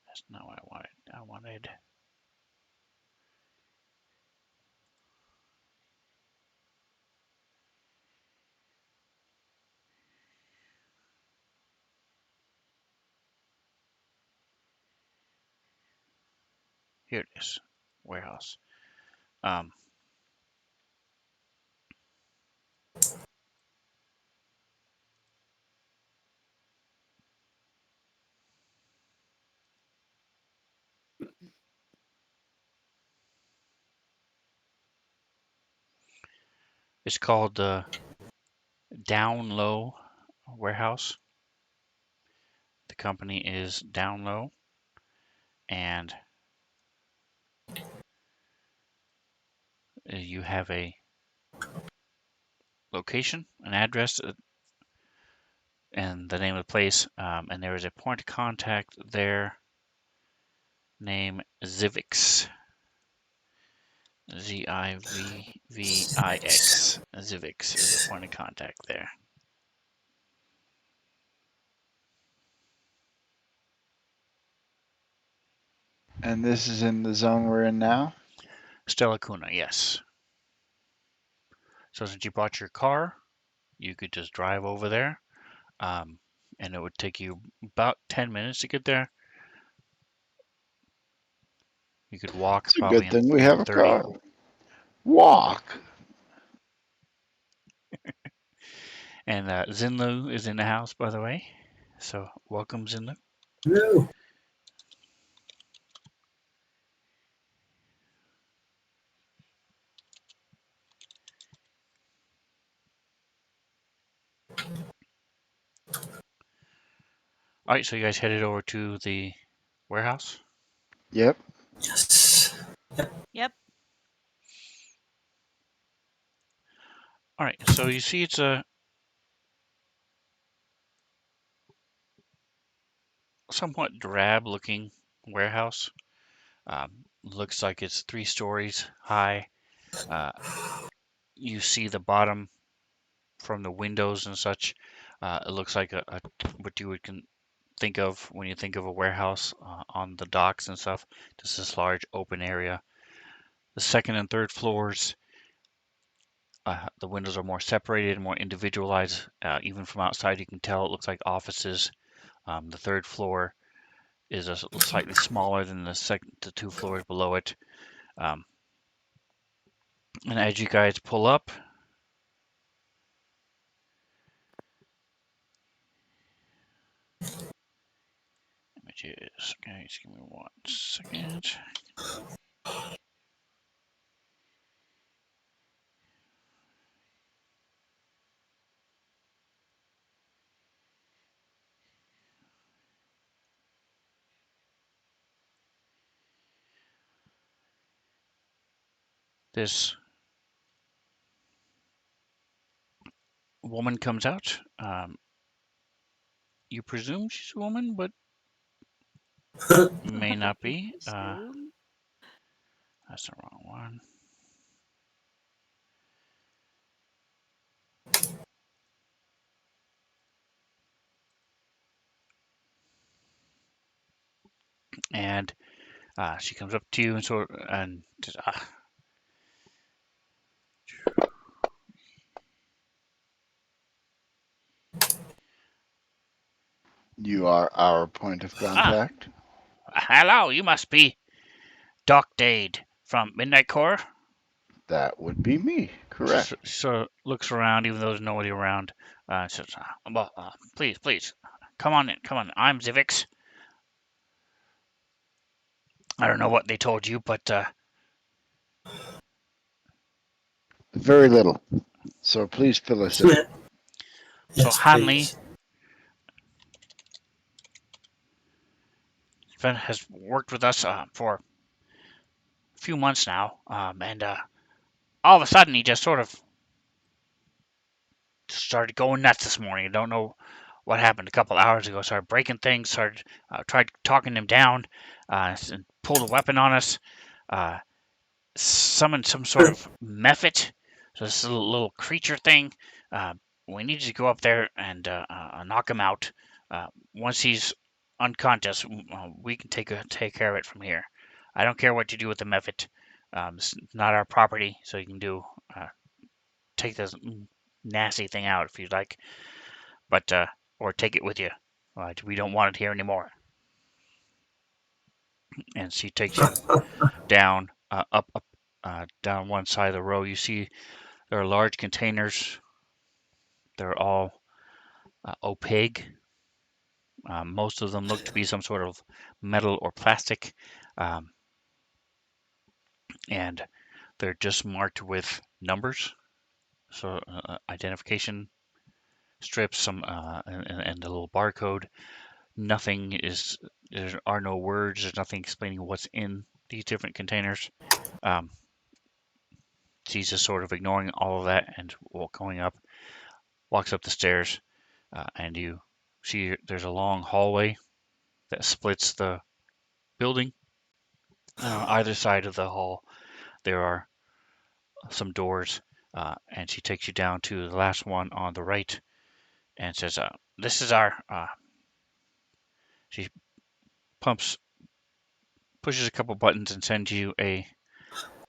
That's not what I wanted. I wanted. Here it is. Warehouse. Um, it's called the Down Low Warehouse. The company is Down Low, and you have a location, an address, and the name of the place. And there is a point of contact there named Zivix. Zivvix. Zivix is a point of contact there. And this is in the zone we're in now? Stella Cuna, yes. So since you bought your car, you could just drive over there, and it would take you about 10 minutes to get there. You could walk It's a probably good thing we in have a 30. car. Walk. And Zinlu is in the house, by the way. So welcome, Zinlu. No. All right, so you guys headed over to the warehouse. Yep. Yes. Yep. All right, so you see it's a somewhat drab-looking warehouse. Looks like it's 3 stories high. Uh, you see the bottom from the windows and such. It looks like a what you would think of when you think of a warehouse on the docks and stuff. Just this large open area. The second and third floors, the windows are more separated, more individualized. Even from outside, you can tell it looks like offices. The third floor is slightly smaller than the 2 floors below it. Um, and as you guys pull up, images. Guys, give me 1 second. This woman comes out. You presume she's a woman, but may not be. Assume. That's the wrong one. And she comes up to you and says, You are our point of contact. hello, you must be Doc Dade from Midnight Corps. That would be me. Correct. So looks around, even though there's nobody around. Says, well, please, come on in, come on. I'm Zivix. I don't know what they told you, but Very little. So please fill us in. So Yes, Hanley please. has worked with us for a few months now, and all of a sudden he just sort of started going nuts this morning. I don't know what happened a couple hours ago. Started breaking things. Tried talking him down, and pulled a weapon on us. Uh, Summoned some sort of mephit. So this little creature thing. Uh, we need you to go up there and knock him out. Once he's unconscious, we can take care of it from here. I don't care what you do with the mephit. It's not our property, so you can take this nasty thing out if you'd like, but or take it with you. We don't want it here anymore. And she takes you down, up, down one side of the row. You see there are large containers. They're all opaque. Most of them look to be some sort of metal or plastic, um, and they're just marked with numbers, so identification strips, and a little barcode. Nothing is. There are no words. There's nothing explaining what's in these different containers. Um, she's just sort of ignoring all of that and going up. Walks up the stairs, and you see there's a long hallway that splits the building. And on either side of the hall, there are some doors, and she takes you down to the last one on the right and says, "This is our." She pumps, pushes a couple buttons, and sends you a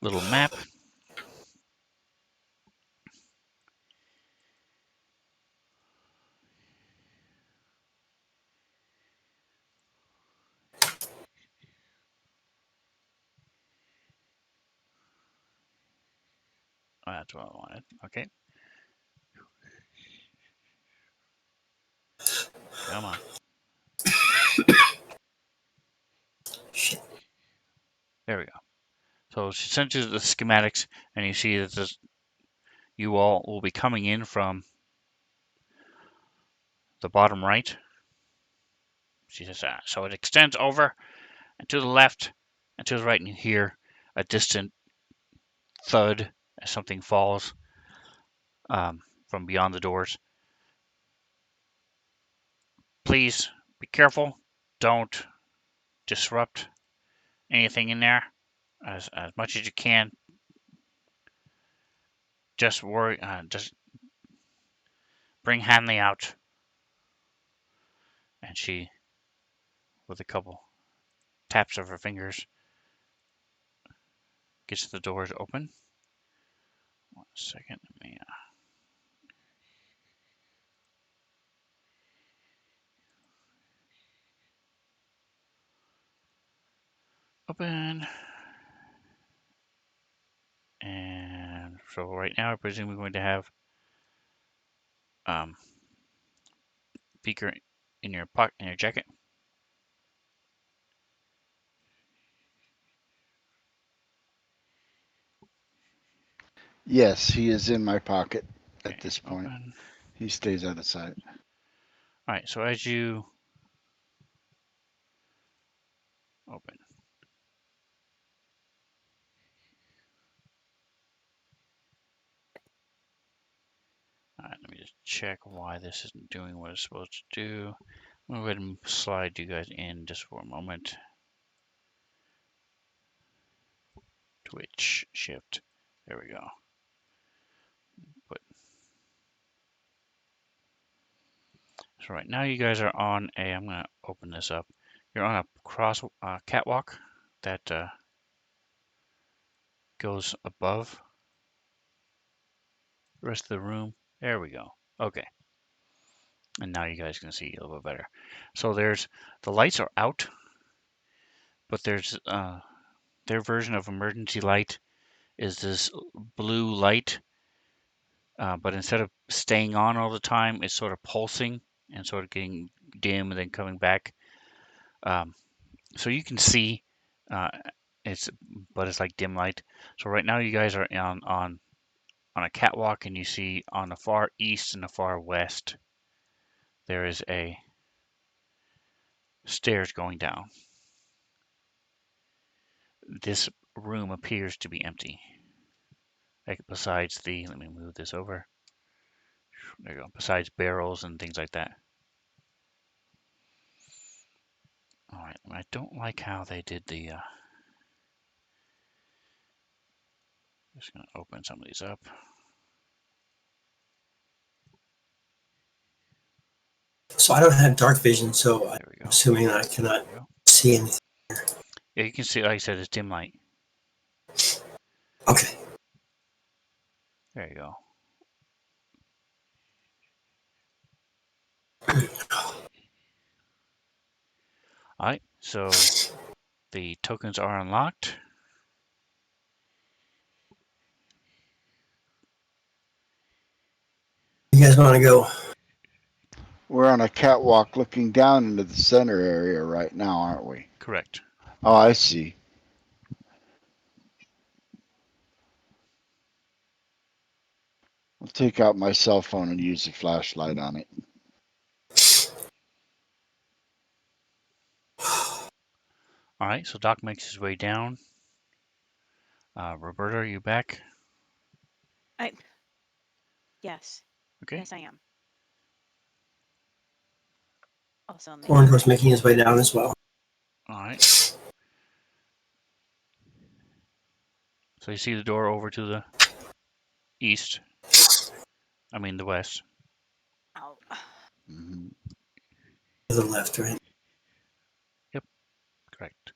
little map. That's what I wanted. Okay, come on. Shit. There we go. So she sends you the schematics, and you see that you all will be coming in from the bottom right. She says, so it extends over and to the left and to the right, and you hear a distant thud as something falls from beyond the doors. Please be careful. Don't disrupt anything in there as much as you can. Just bring Hanley out. And she, with a couple taps of her fingers, gets the doors open. 1 second, let me open. And so right now, I presume we're going to have Beaker in your pocket, in your jacket. Yes, he is in my pocket at Okay, this point. open. He stays out of sight. All right, so as you open, all right, let me just check why this isn't doing what it's supposed to do. I'm gonna go ahead and slide you guys in just for a moment. Twitch shift. There we go. But so right now you guys are on a. I'm gonna open this up. You're on a cross catwalk that goes above the rest of the room. There we go. Okay, and now you guys can see a little bit better. So the lights are out, but there's their version of emergency light is this blue light, but instead of staying on all the time, it's sort of pulsing and sort of getting dim and then coming back. Um, so you can see uh, it's, but it's like dim light. So right now you guys are on on a catwalk, and you see on the far east and the far west there is a stairs going down. This room appears to be empty. Like besides the, let me move this over. There you go. Besides barrels and things like that. All right. I don't like how they did the. Just gonna open some of these up. So I don't have dark vision, so I'm There we go. assuming I cannot There we go. see anything. Yeah, you can see. Like I said, it's dim light. Okay. There you go. All right. So the tokens are unlocked. You guys want to go? We're on a catwalk looking down into the center area right now, aren't we? Correct. Oh, I see. I'll take out my cell phone and use a flashlight on it. All right. So Doc makes his way down. Roberta, are you back? Yes. Okay. Yes, I am. Also making Orange my was way making his way down as well. All right. So you see the door over to the east. I mean the west. out. Mhm. To the left, right? Yep. Correct.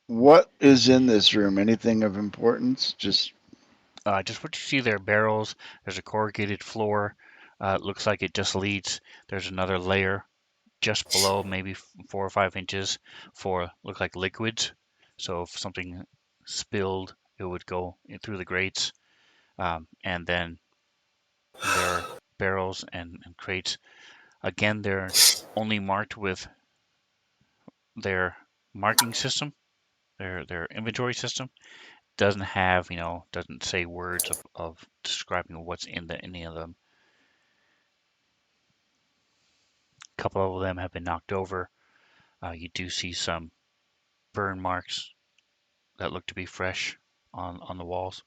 What is in this room? Anything of importance? Just Just what you see there, barrels. There's a corrugated floor. It looks like it just leads. There's another layer just below, maybe 4 or 5 inches, for look like liquids. So if something spilled, it would go through the grates. And then there are barrels and crates. Again, they're only marked with their marking system, their inventory system. Doesn't have, doesn't say words of describing what's in any of them. A couple of them have been knocked over. You do see some burn marks that look to be fresh on the walls.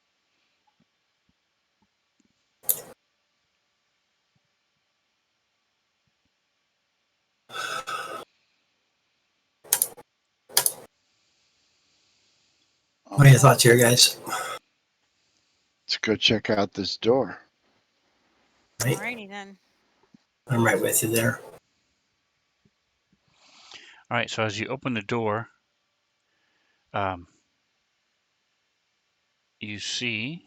What are your thoughts here, guys? let's go check out this door. Right? Alrighty then. I'm right with you there. All right, so as you open the door, um, you see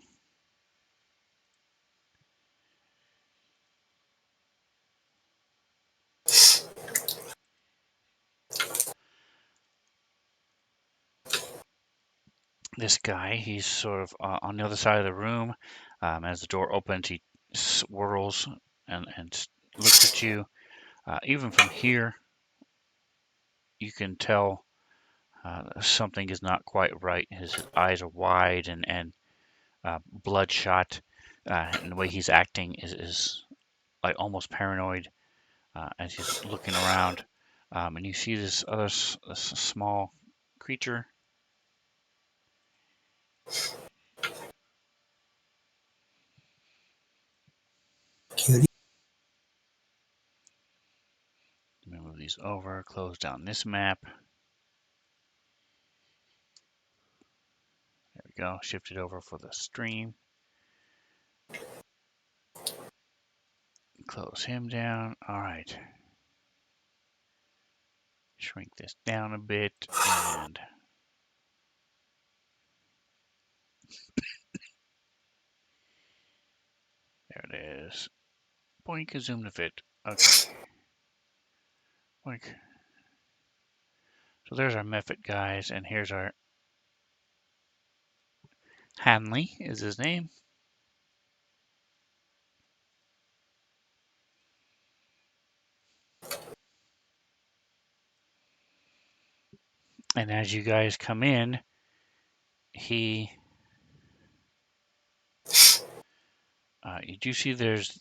this guy. He's sort of on the other side of the room. As the door opens, he swirls and looks at you. Even from here, you can tell something is not quite right. His eyes are wide and bloodshot, and the way he's acting is like almost paranoid as he's looking around. And you see this other this small creature. Cutie. Let me move these over, close down this map. There we go. Shift it over for the stream. Close him down. All right. Shrink this down a bit and there it is. Boink, zoom to fit. Okay. Boink. So there's our Mephit guys, and here's our Hanley is his name. And as you guys come in, he You do see there's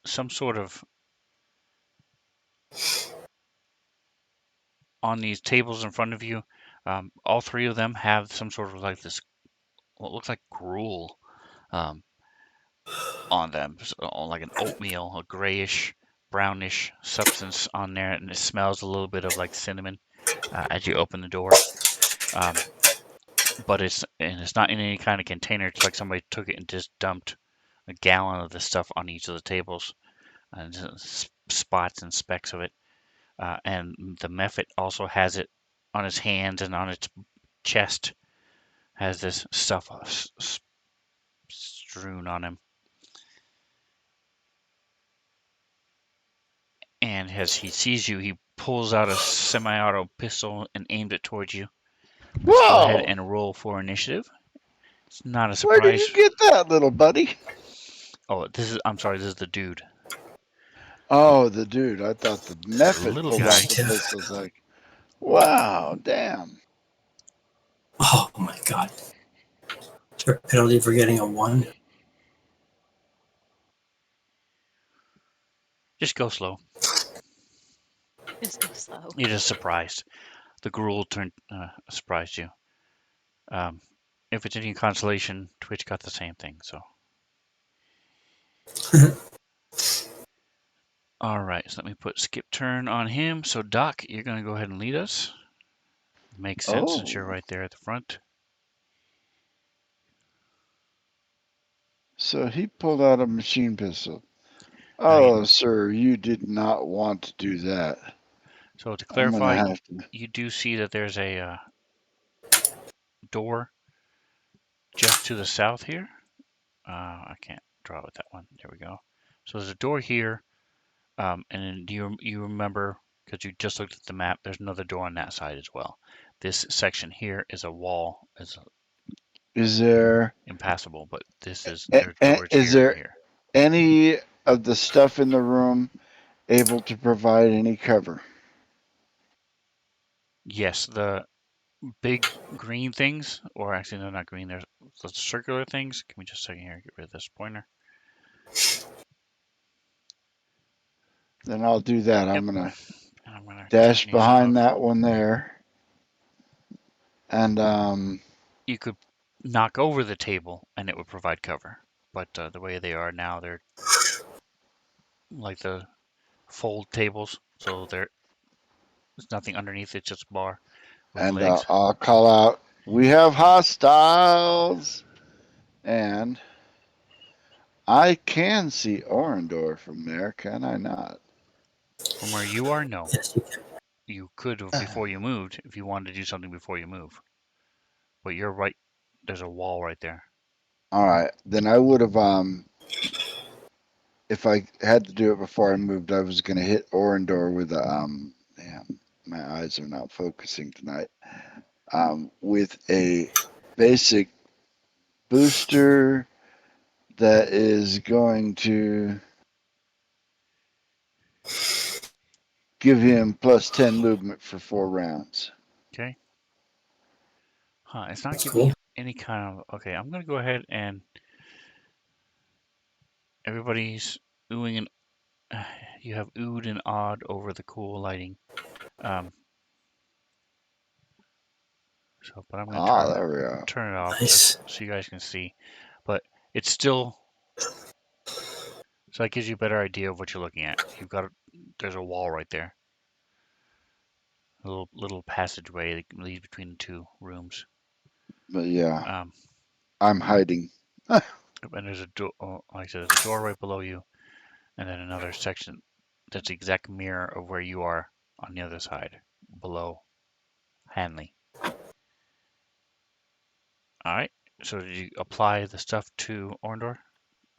some sort of on these tables in front of you. All three of them have some sort of like this, what looks like gruel um, on them, like an oatmeal, a grayish, brownish substance on there, and it smells a little bit of like cinnamon as you open the door. But it's not in any kind of container. It's like somebody took it and just dumped a gallon of this stuff on each of the tables, and spots and specks of it. And the Mephit also has it on his hands and on its chest, has this stuff strewn on him. And as he sees you, he pulls out a semi-auto pistol and aims it towards you. Let's go ahead Whoa! and roll for initiative. It's not a Where did you surprise. get that, little buddy? Oh, I'm sorry, this is the dude. Oh, the dude. I thought the The method little pulled out guy. the Initiative. pistols. Like, wow, damn. Oh my god. Is there a penalty for getting a 1? Just go slow. Just go slow. You're just surprised. The gruel surprised you. Um, if it's any consolation, Twitch got the same thing. So, all right. So let me put skip turn on him. So Doc, you're gonna go ahead and lead us. Makes sense since you're Oh, right there at the front. so he pulled out a machine pistol. Now, Oh, sir, you did not want to do that. so to I'm gonna clarify, have to. you do see that there's a door just to the south here. I can't draw with that one. There we go. So there's a door here, and then you remember because you just looked at the map. There's another door on that side as well. This section here is a wall, is Is there impassable, but there's doors is here and there here. any of the stuff in the room able to provide any cover? Yes, the big green things, or actually they're not green. There's the circular things. Give me just a second here. Get rid of this pointer. Then I'll do that. Yep. I'm gonna And I'm gonna turn dash these off. behind that one there, and You could knock over the table and it would provide cover. But the way they are now, they're like the fold tables, so there's nothing underneath. It's just a bar with legs. I'll call out. We have hostiles, and I can see Orendor from there, can I not? From where you are, no. Yes, you can. You could have before you moved if you wanted to do something before you move. But you're right. There's a wall right there. All right, then I would have if I had to do it before I moved, I was gonna hit Orendor with a damn, my eyes are not focusing tonight. With a basic booster that is going to give him plus 10 movement for 4 rounds. Okay. Huh, it's not That's giving you cool. any kind of. Okay, I'm gonna go ahead and everybody's oohing and you have oohed and awed over the cool lighting. Um, but I'm gonna Ah, there we go. turn it off just Nice. so you guys can see. But it's still so that gives you a better idea of what you're looking at. There's a wall right there, a little passageway that leads between the two rooms. But yeah, Um, I'm hiding. and there's a door. Like I said, there's a door right below you, and then another section that's the exact mirror of where you are on the other side, below Hanley. All right. So did you apply the stuff to Orndor?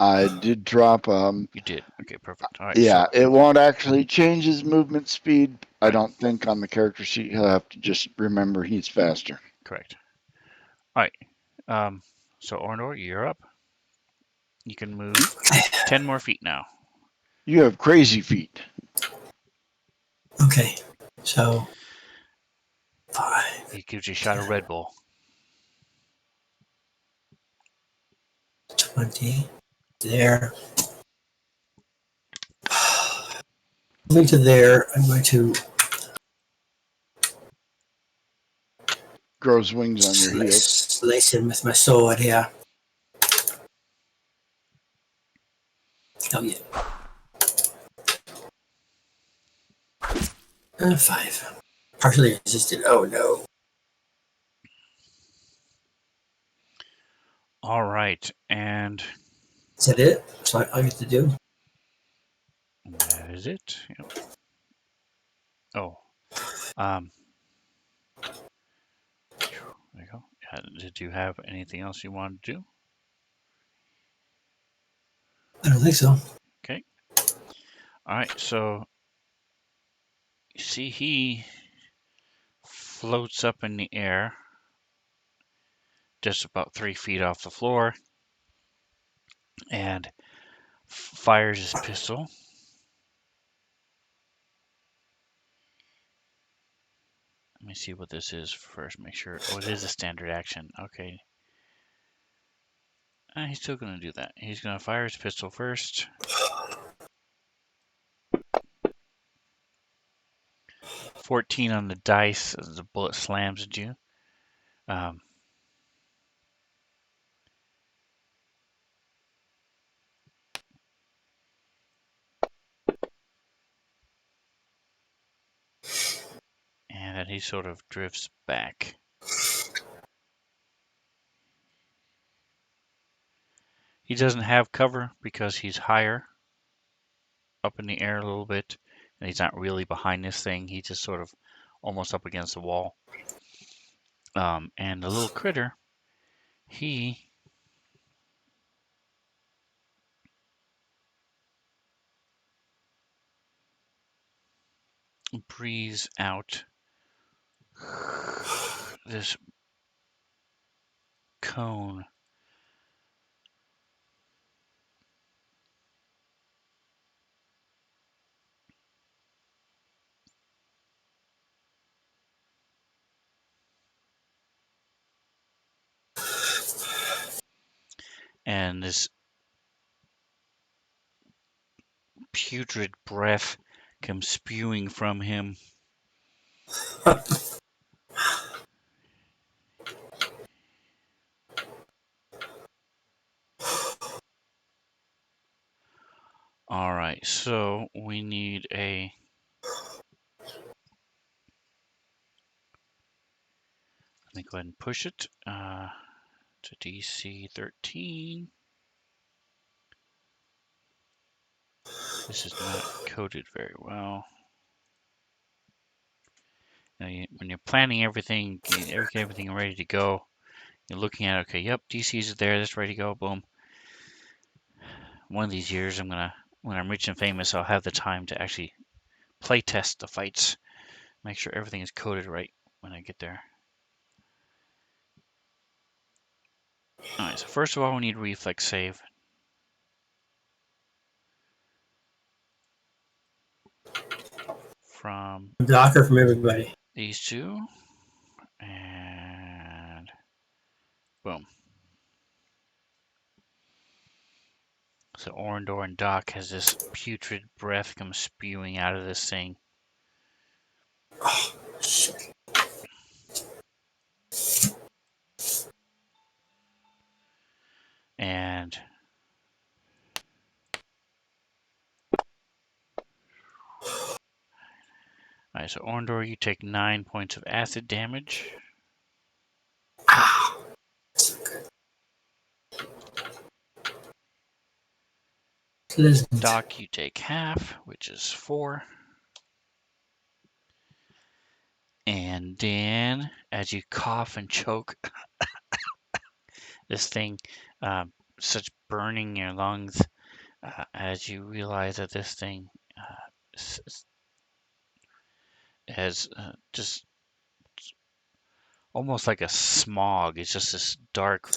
I did drop You did. Okay, perfect. All right. yeah, So it won't actually change his movement speed. I right, don't think on the character sheet. He'll have to just remember he's faster. correct. All right. Um, so Orndor, you're up. You can move 10 more feet now. You have crazy feet. Okay. So 5. He gives you a shot of Red Bull. 20. There. Moving to there, I'm going to Grows wings on your heels. slice him with my sword here. Oh, yeah. 5. Partially resisted. Oh, no. All right, and Is that it? That's what I get to do? that is it. Yep. Oh, um, there you go. Did you have anything else you wanted to do? I don't think so. Okay. All right, so you see he floats up in the air just about 3 feet off the floor and fires his pistol. Let me see what this is first, make sure. Oh, it is a standard action. Okay. He's still going to do that. He's going to fire his pistol first. 14 on the dice as the bullet slams at you. And then he sort of drifts back. He doesn't have cover because he's higher up in the air a little bit. And he's not really behind this thing. He's just sort of almost up against the wall. And the little critter, he breathes out this cone. And this putrid breath comes spewing from him. All right, so we need a. Let me go ahead and push it to DC 13. This is not coded very well. Now when you're planning everything, everything ready to go, you're looking at, okay, yep, DCs is there, that's ready to go, boom. One of these years, when I'm rich and famous, I'll have the time to actually play test the fights, make sure everything is coded right when I get there. All right, so first of all, we need reflex save. From Docker from everybody. these two, and boom. So Orndor and Doc has this putrid breath come spewing out of this thing. Oh, shit. And alright, so Orndor, you take 9 points of acid damage. Ah, so good. Pleasant. Doc, you take half, which is 4. And then, as you cough and choke, this thing, such burning in your lungs, as you realize that this thing has just almost like a smog. It's just this dark,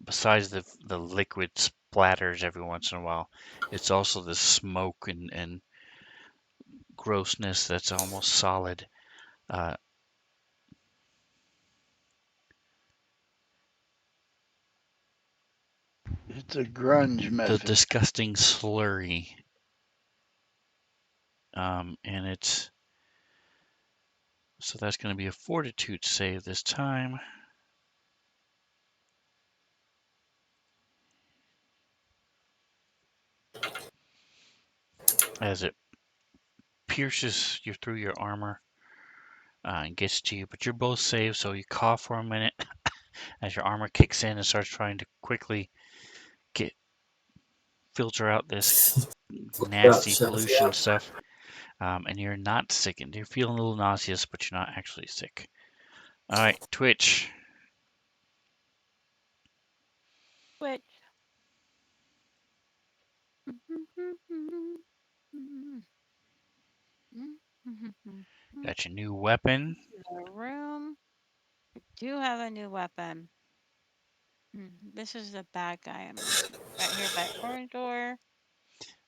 besides the liquid splatters every once in a while, it's also the smoke and grossness that's almost solid. Uh, It's a grunge the method. disgusting slurry. And it's so that's going to be a fortitude save this time. As it pierces you through your armor and gets to you, but you're both saved, so you cough for a minute as your armor kicks in and starts trying to quickly get filter out this nasty pollution Yeah. stuff. And you're not sickened. You're feeling a little nauseous, but you're not actually sick. All right, Twitch. Which Got your new weapon, the room. I do have a new weapon. This is the bad guy I'm using. Right here by orange door.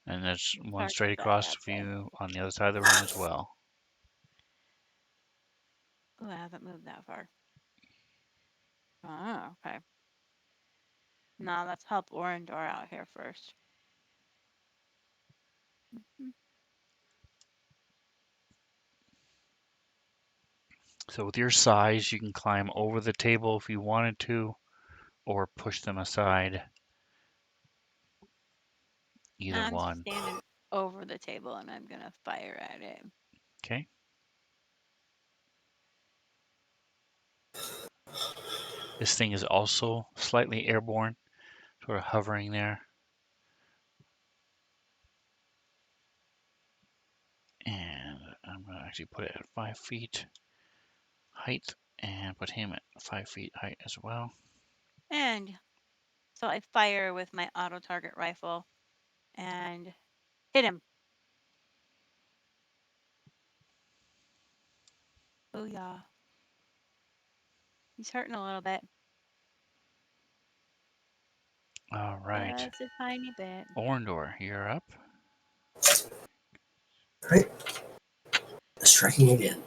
and there's one Hard straight to that across bad from boy. you on the other side of the room as well. Oh, I haven't moved that far. Oh, okay. Now let's help orange door out here first. So with your size, you can climb over the table if you wanted to, or push them aside. Either I'm one. standing over the table and I'm gonna fire at it. Okay. This thing is also slightly airborne, sort of hovering there. And I'm going to actually put it at 5 feet height and put him at 5 feet height as well. And so I fire with my auto target rifle and hit him. Oh yeah. He's hurting a little bit. All right. Just a tiny bit. Orndor, you're up. All right. Striking again.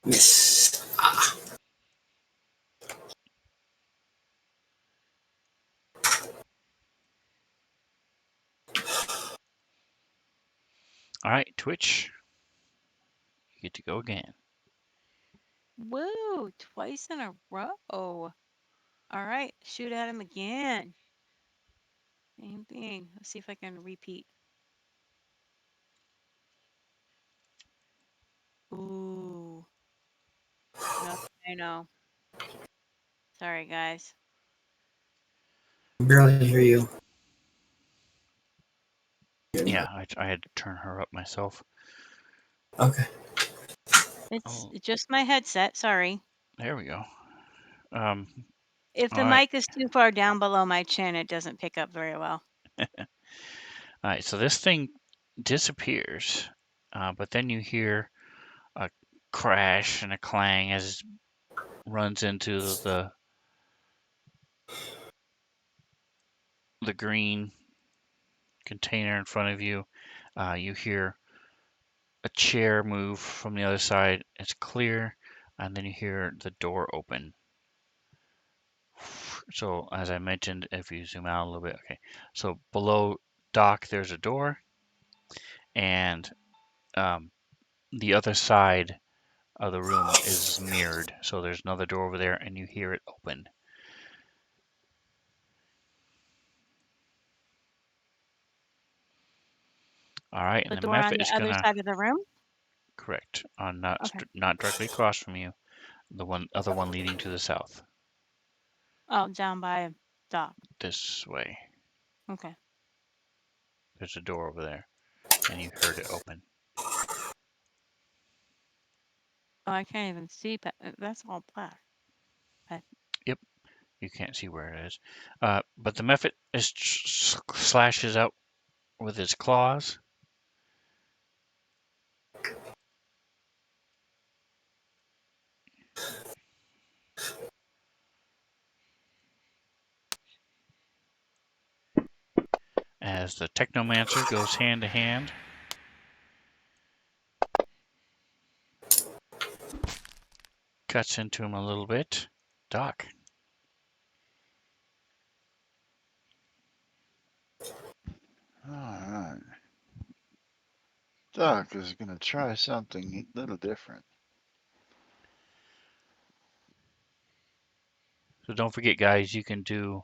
Miss. All right, Twitch, you get to go again. Woo! Twice in a row. All right, shoot at him again. Same thing. Let's see if I can repeat. Ooh. Nope, I know. Sorry, guys. Barely hear you. Yeah, I had to turn her up myself. Okay. It's Oh, just my headset. Sorry. there we go. If All the right. mic is too far down below my chin, it doesn't pick up very well. All right, so this thing disappears, but then you hear a crash and a clang as it runs into the green container in front of you. You hear a chair move from the other side. It's clear, and then you hear the door open. So as I mentioned, if you zoom out a little bit, okay. So below Doc, there's a door, and um, the other side of the room is mirrored. So there's another door over there, and you hear it open. All right, and The the door on method the is other gonna side of the room? correct on not Okay. not directly across from you, the other one leading to the south, Oh, down by Doc. this way. Okay. There's a door over there, and you heard it open. Oh, I can't even see. That's all black. Yep, you can't see where it is, but the method is slashes out with its claws. As the Technomancer goes hand to hand. cuts into him a little bit. Doc. All right. Doc is going to try something a little different. So don't forget, guys, you can do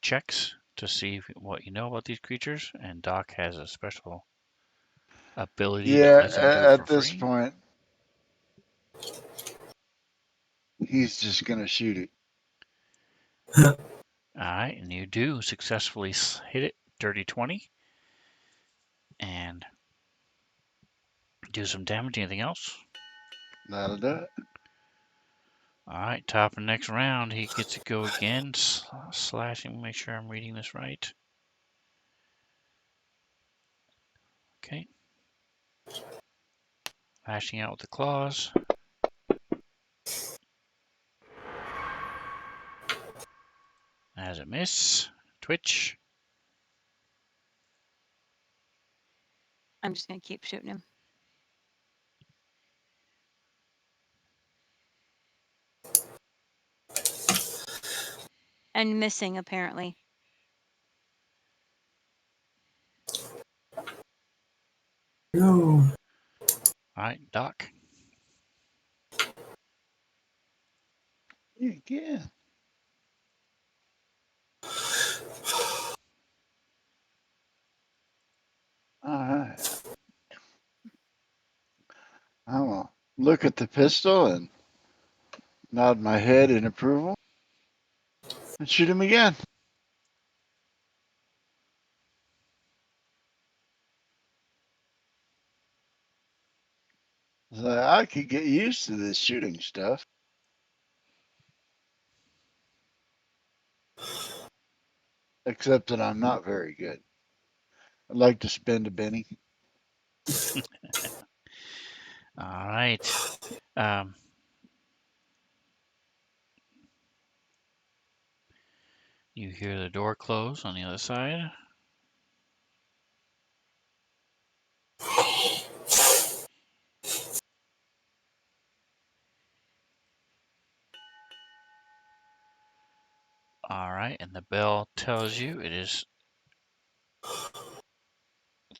checks to see what you know about these creatures, and Doc has a special ability that Yeah, lets him do it for at this free. point, he's just going to shoot it. All right, and you do successfully hit it, dirty 20, and do some damage. Anything else? That'll do it. All right, top of the next round, he gets to go again, slashing. Make sure I'm reading this right. Okay. Lashing out with the claws. As a miss. Twitch. I'm just gonna keep shooting him. And missing, apparently. No. All right, Doc. Yeah. All right. I will look at the pistol and nod my head in approval and shoot him again. So I could get used to this shooting stuff. Except that I'm not very good. I'd like to spend a penny. All right. Um, you hear the door close on the other side. All right, and the bell tells you it is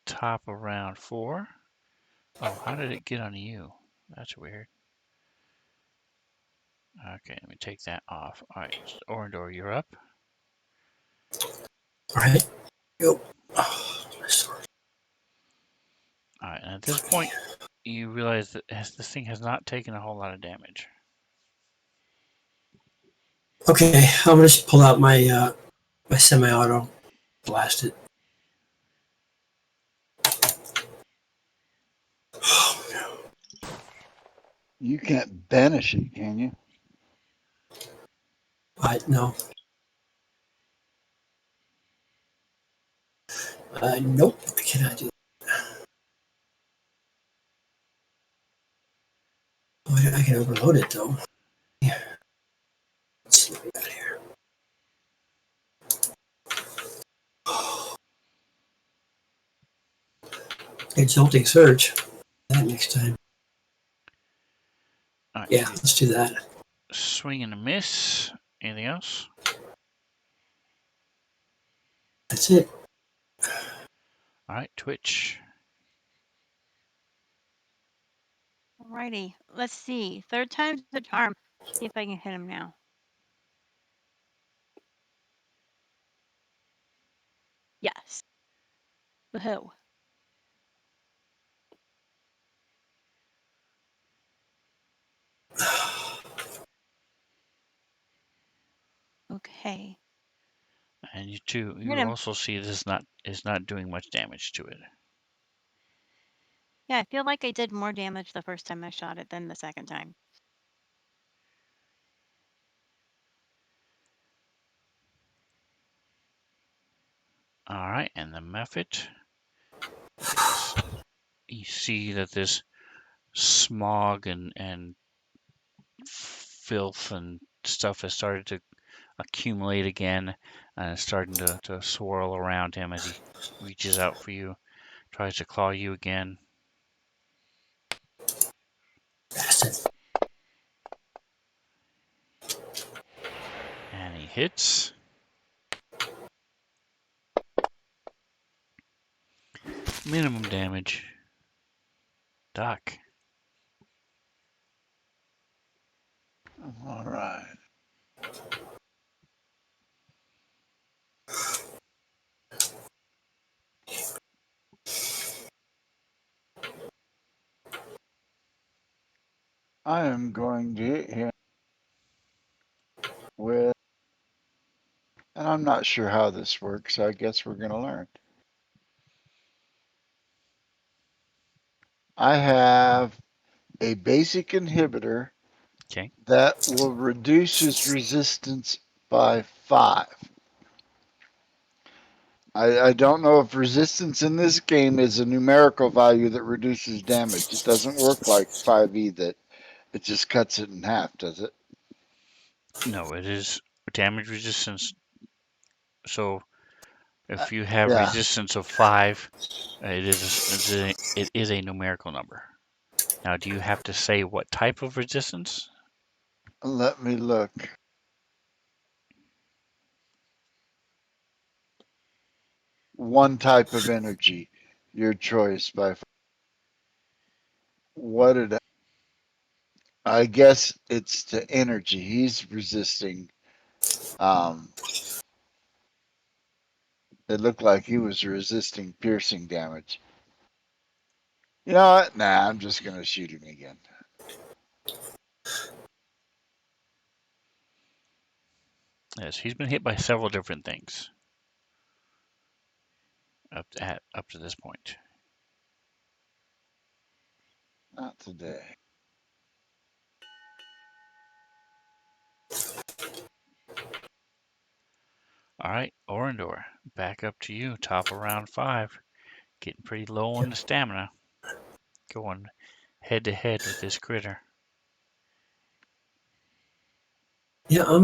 top of round 4. Oh, how did it get on you? That's weird. Okay, let me take that off. All right, Orndor, you're up. All right. Go. Oh, sorry. All right, and at this point, you realize that this thing has not taken a whole lot of damage. Okay, I'm gonna just pull out my my semi-auto, blast it. Oh no! You can't banish it, can you? No. Nope. I cannot do. Oh, I can overload it though. Yeah. Let's see what we got here. Exalting Surge. That next time. All right, Yeah, let's do that. swing and a miss. Anything else? That's it. All right, Twitch. Alrighty. Let's see. Third time's the charm. See if I can hit him now. Yes. Woohoo. Okay. And Hit you him. also see this is not doing much damage to it. Yeah, I feel like I did more damage the first time I shot it than the second time. All right, and the method is you see that this smog and filth and stuff has started to accumulate again and it's starting to swirl around him as he reaches out for you, tries to claw you again. blasted. And he hits. Minimum damage. Doc. All right. I am going to hit him with, and I'm not sure how this works, so I guess we're going to learn. I have a basic inhibitor Okay. that will reduce his resistance by 5. I don't know if resistance in this game is a numerical value that reduces damage. It doesn't work like 5e that it just cuts it in half, does it? No, it is damage resistance. So Uh, if you have yeah. resistance of 5, it is a numerical number. Now, do you have to say what type of resistance? Let me look. One type of energy, your choice by what did I guess it's to energy. He's resisting. Um, it looked like he was resisting piercing damage. You know what? Nah, I'm just gonna shoot him again. Yes, he's been hit by several different things up to this point. Not today. All right, Orindor, back up to you. Top of round 5. Getting pretty low on Yep. the stamina. Going head to head with this critter. Yeah, I'm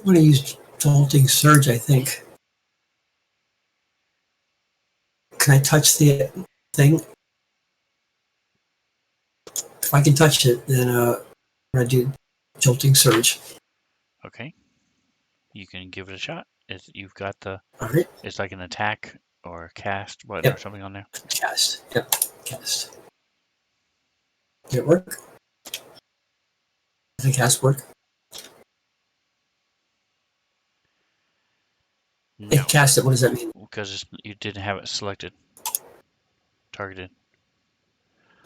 gonna use jolting surge. I think. Can I touch the thing? If I can touch it, then I'm gonna do jolting surge. Okay, you can give it a shot. You've got the. All right. It's like an attack or cast button or Yep. something on there. Cast. Yep. Cast. Did it work? Does the cast work? It No, cast it. What does that mean? because you didn't have it selected, targeted.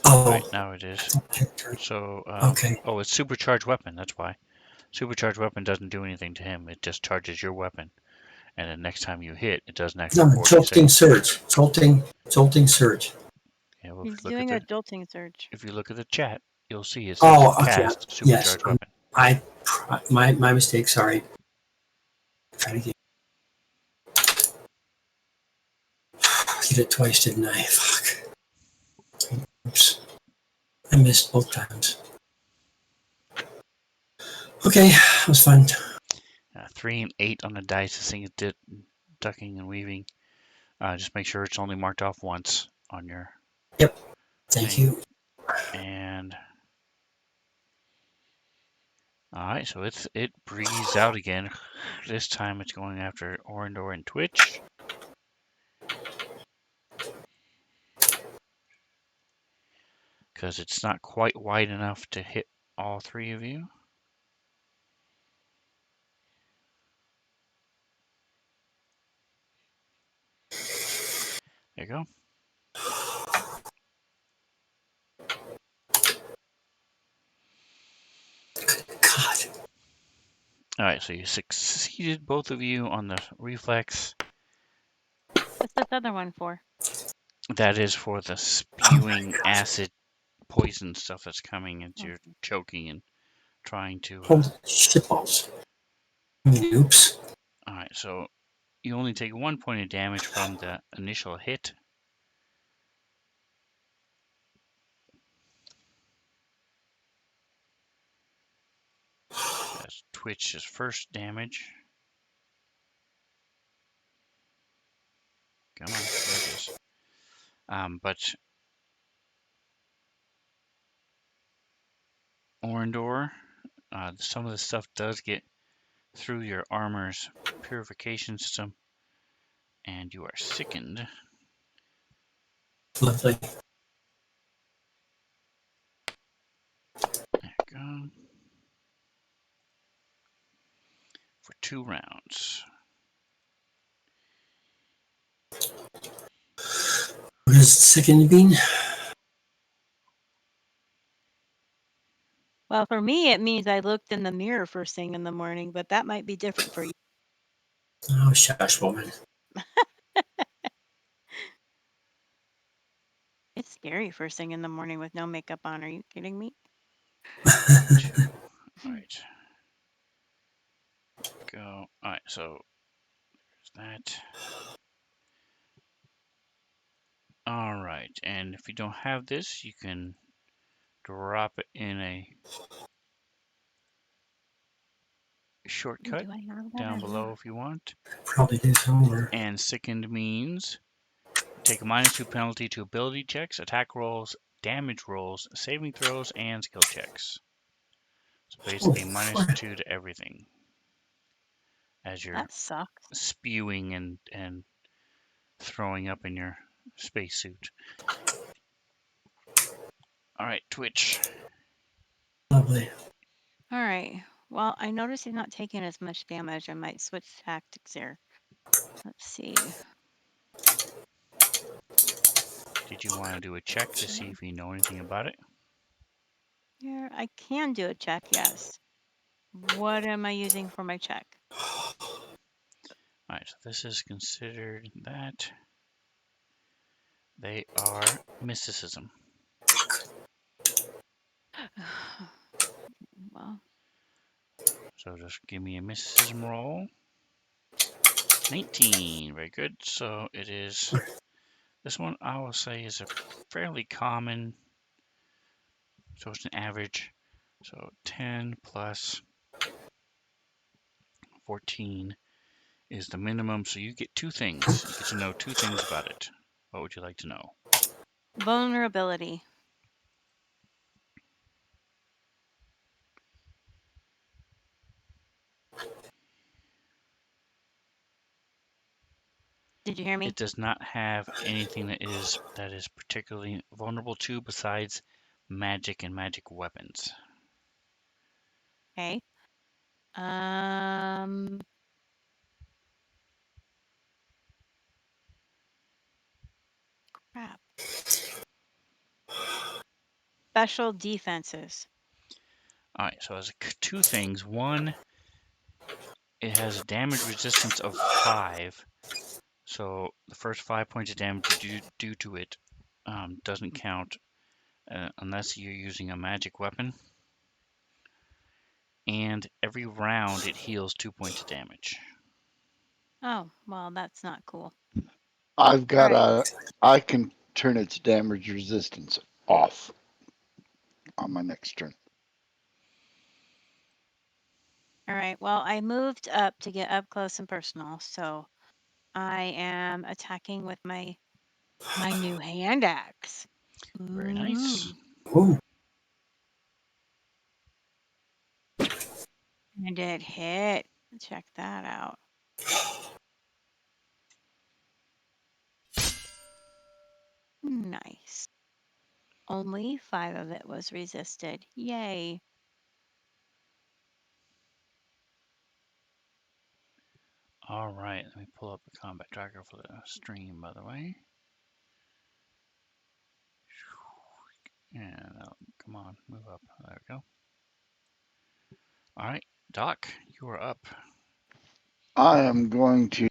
All right, Oh. now it is. So, Okay. oh, it's supercharged weapon. That's why. Supercharged weapon doesn't do anything to him. It just charges your weapon, and then next time you hit, it does an extra No, jolting 4d6. surge. Jolting surge. Yeah, well, He's doing a jolting surge. if you look at the chat, you'll see it says Oh, okay. cast Yes. supercharged weapon. My mistake. Sorry. Try to get it twice, didn't I? Fuck. Oops. I missed both times. Okay, that was fun. 3 and 8 on the dice. This thing is ducking and weaving. Just make sure it's only marked off once on your Yep. Thank thing. you. And all right, so it breathes out again. This time it's going after Orindor and Twitch because it's not quite wide enough to hit all 3 of you. There you go. God. All right, so you succeeded, both of you, on the reflex. What's this other one for? That is for the Oh my spewing God. acid poison stuff that's coming into your Okay. choking and trying to. Holy shitballs. Oops. All right, so you only take 1 point of damage from the initial hit. That's Twitch's first damage. Come on, there it is. But Orindor. Some of the stuff does get through your armor's purification system, and you are sickened. Lovely. There you go. For 2 rounds. What does second mean? Well, for me, it means I looked in the mirror first thing in the morning, but that might be different for you. Oh, shush, woman. It's scary first thing in the morning with no makeup on. Are you kidding me? 2. All right. Go. All right. So there's that. All right. And if you don't have this, you can drop it in a shortcut Do I have that down or below not? if you want. Probably do somewhere. And sickened means take a -2 penalty to ability checks, attack rolls, damage rolls, saving throws, and skill checks. So Oh, basically fuck. -2 to everything as you're That sucks. spewing and throwing up in your spacesuit. All right, Twitch. Lovely. All right. Well, I noticed he's not taking as much damage. I might switch tactics here. Let's see. Did you want to do a check to see if you know anything about it? Here, I can do a check, yes. What am I using for my check? All right, so this is considered that. They are mysticism. Well, So just give me a mysticism roll. 19, very good. So it is, this one I will say is a fairly common, so it's an average. So 10 plus 14 is the minimum. So you get 2 things. You get to know 2 things about it. What would you like to know? vulnerability. Did you hear me? It does not have anything that is particularly vulnerable to besides magic and magic weapons. Okay. Crap. Special defenses. All right, so it has 2 things. One, it has a damage resistance of 5. So the first 5 points of damage you do to it doesn't count unless you're using a magic weapon. And every round it heals 2 points of damage. Oh, well, that's not cool. I've All got right. I can turn its damage resistance off on my next turn. All right. Well, I moved up to get up close and personal, so I am attacking with my new hand axe. Very nice. Ooh. Ooh, And it hit. Check that out. Nice. Only 5 of it was resisted. Yay. All right, let me pull up the combat tracker for the stream, by the way. And come on, move up. There we go. All right, Doc, you are up. I am going to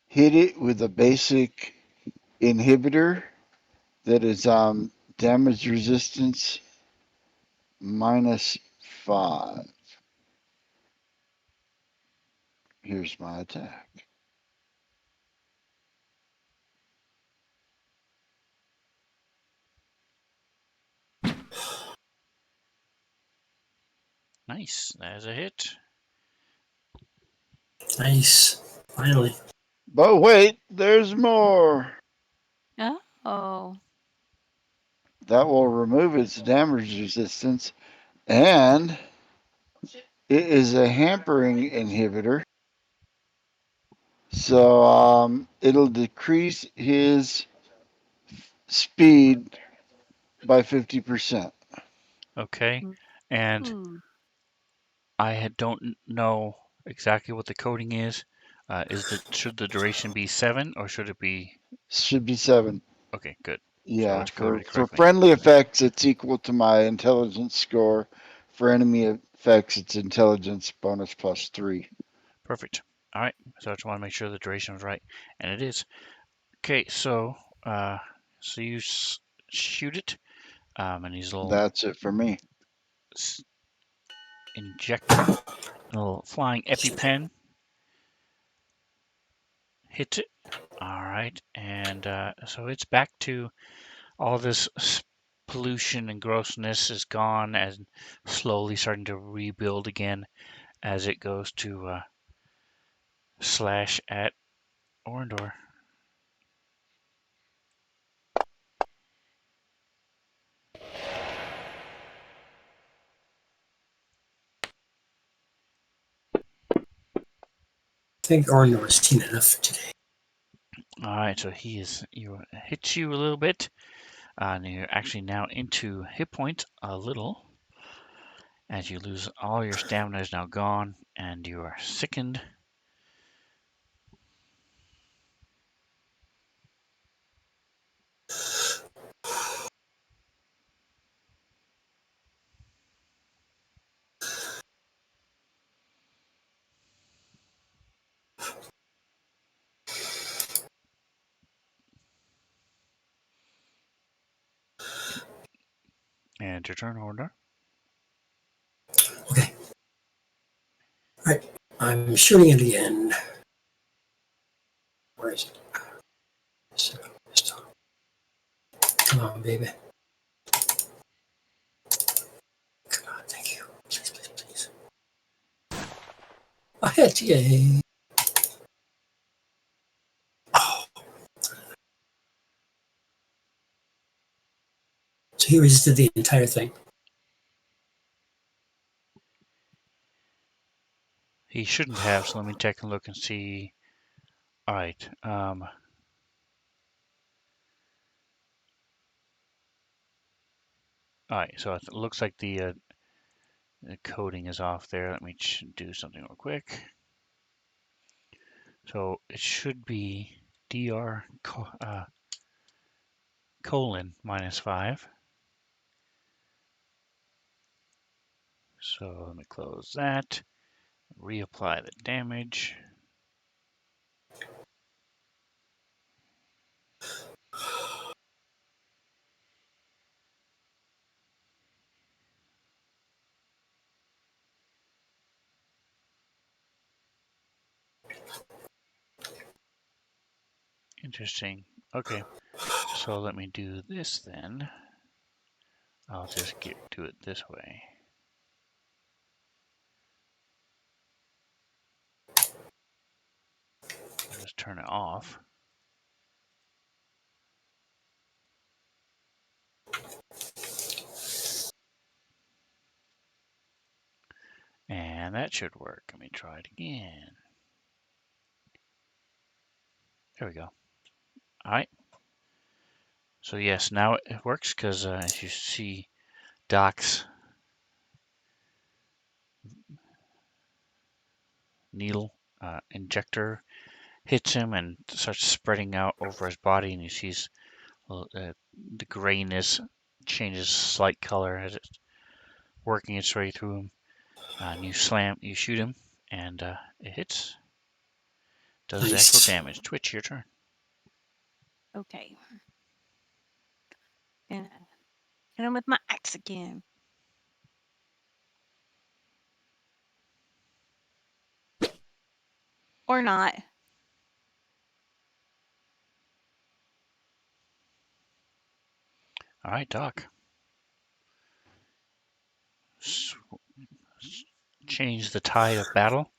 hit it with a basic inhibitor that is damage resistance -5. Here's my attack. Nice, that is a hit. nice. Finally. But wait, there's more. Oh. That will remove its damage resistance And it is a hampering inhibitor. So it'll decrease his speed by 50%. Okay. And Ooh. I don't know exactly what the coding is. Should the duration be 7 or should it be? Should be 7. Okay, good. So Yeah, it's for coded for correctly. friendly effects, it's equal to my intelligence score. For enemy effects, it's intelligence bonus plus 3. Perfect. All right. So I just want to make sure the duration was right, and it is. Okay. Uh, so you shoot it, and these little That's it for me. injector, a little flying EpiPen hits it. All right, and so it's back to all this pollution and grossness is gone and slowly starting to rebuild again as it goes to slash at Orndor. I think Ornor's seen enough today. All right, so you hits you a little bit, and you're actually now into hit points a little as you lose all your stamina is now gone and you are sickened. And your turn, Orndor. Okay. All right. I'm shooting it again. Where is it? Come on, baby. Come on, thank you. Please, please, please. A hit, yay. Oh, so he resisted the entire thing. He shouldn't have, so let me take a look and see. All right. All right, so it looks like the coding is off there. Let me do something real quick. So it should be dr colon -5. So let me close that, reapply the damage. Interesting. Okay, so let me do this then. I'll just do it this way. I'll just turn it off. And that should work. Let me try it again. There we go. All right. So yes, now it works because as you see, Doc's needle injector hits him and starts spreading out over his body, and you see the grayness changes slight color as it's working its way through him. And you shoot him, and it hits. Does the actual Nice. damage. Twitch, your turn. Okay. And hit him with my axe again. Or not. All right, Doc. Change the tide of battle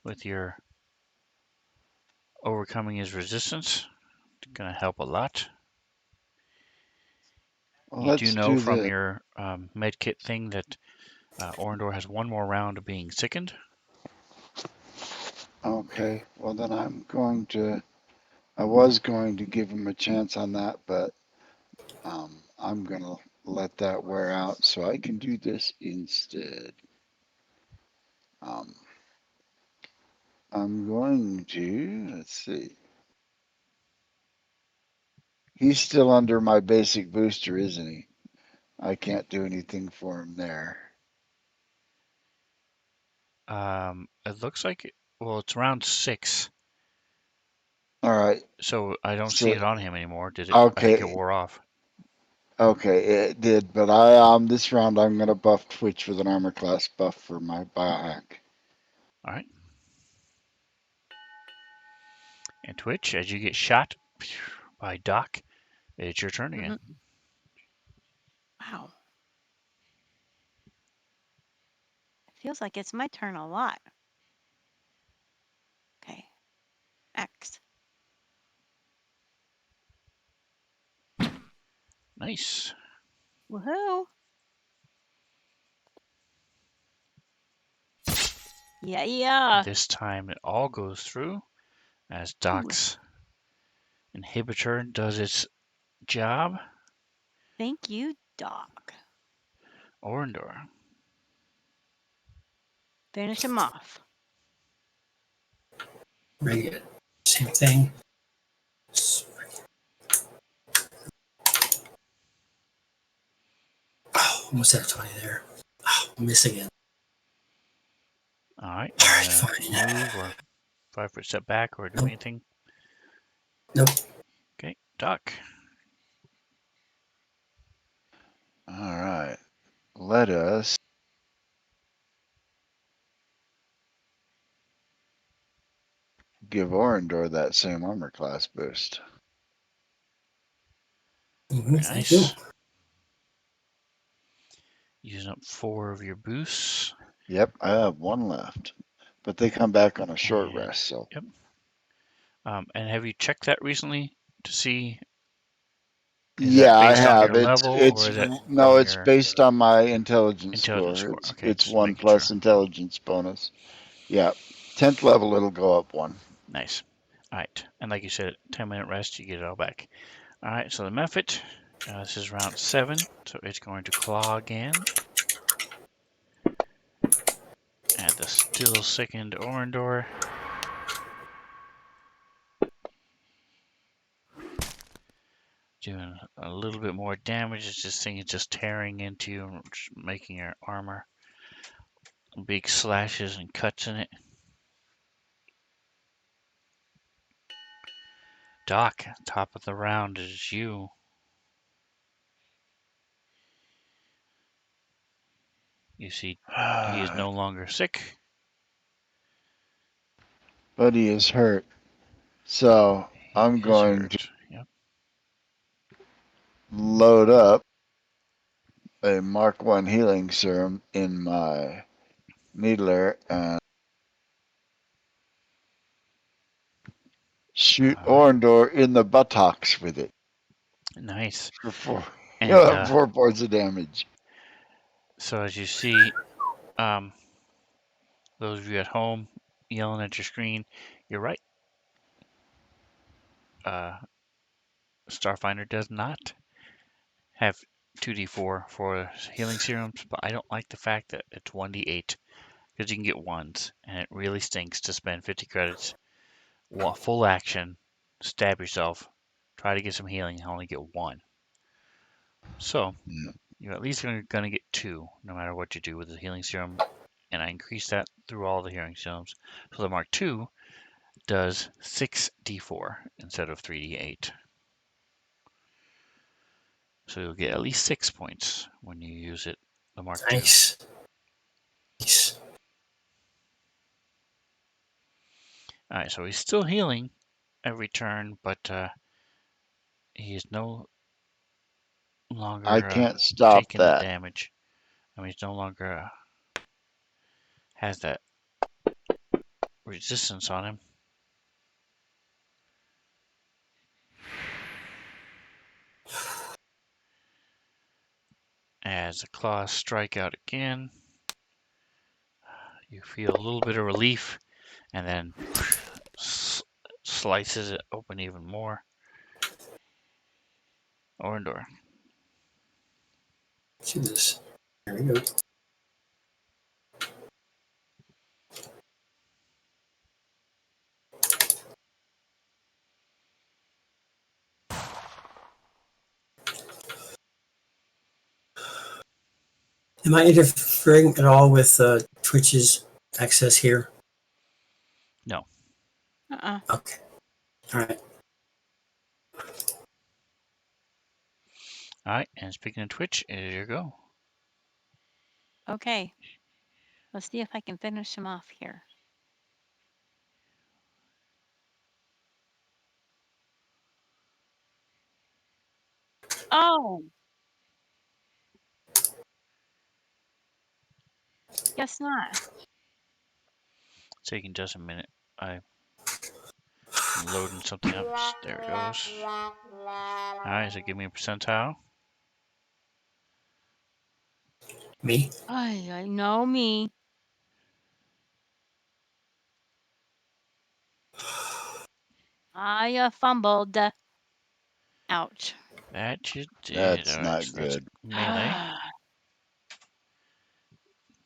with your overcoming his resistance. It's gonna help a lot. You do Let's know do from this. your med kit thing that Orindor has one more round of being sickened. Okay, well then I was going to give him a chance on that, but I'm gonna let that wear out so I can do this instead. Um, I'm going to, let's see. He's still under my basic booster, isn't he? I can't do anything for him there. It looks like, well, it's round 6, All right. so I don't see So, it on him anymore. Did it? I think it okay. wore off. Okay, it did, but this round I'm gonna buff Twitch with an armor class buff for my biohack. All right. And Twitch, as you get shot by Doc, it's your turn again. Wow. It feels like it's my turn a lot. Okay. X. Nice. Woohoo. Yeah. This time it all goes through as Ooh, Doc's inhibitor does its job. thank you, Doc. Orindor. Finish him off. Regular. Same thing. Oh, almost had 20 there. Oh, miss again. All right. All You right, gonna fine. move or 5-foot step back or do Nope. anything? Nope. Okay, Doc. All right. Let us give Orindor that same armor class boost. Mm-hmm, Very thank you. nice. Using up 4 of your boosts. Yep, I have one left, but they come back on a short And rest, so. yep. And have you checked that recently to see, is that Yeah, I based on have. your level or It's is that no, on it's your based on my intelligence intelligence score. score? It's Okay, it's just one making plus sure. intelligence bonus. Yeah, 10th level it'll go up one. Nice. All right. And like you said, 10-minute rest, you get it all back. All right. So the Mephit, this is round 7. So it's going to claw again at the still sickened Orindor. Doing a little bit more damage. This thing is just tearing into you and making your armor big slashes and cuts in it. Doc, top of the round is you. You see, he is no longer sick. But he is hurt. So He I'm is going to hurt. Yep. load up a Mark 1 healing serum in my needler and shoot All right. Orindor in the buttocks with it Nice. for four. And He'll have 4 points of damage. so as you see, um, those of you at home yelling at your screen, you're right. Uh, Starfinder does not have 2d4 for healing serums, but I don't like the fact that it's 1d8 because you can get ones, and it really stinks to spend 50 credits, full action, stab yourself, try to get some healing, and only get 1. So Yeah. you're at least going to get 2 no matter what you do with the healing serum, and I increased that through all the healing serums. So the Mark II does 6d4 instead of 3d8. So you'll get at least 6 points when you use it, the Mark II. Nice. Nice. Alright, so he's still healing every turn, but he is no I longer can't stop taking the that. damage. I mean, he's no longer has that resistance on him. As the claws strike out again. You feel a little bit of relief, and then slices it open even more. Orndor. Do this. There we go. Am I interfering at all with Twitch's access here? No. Okay. All right. All right, and speaking of Twitch, here you go. Okay. Let's see if I can finish him off here. Oh, guess not. Taking just a minute. I'm loading something up. There it goes. All right, so give me a percentile. Me? I know me. I fumbled. Ouch. That you did. That's All right, not so that's good. melee.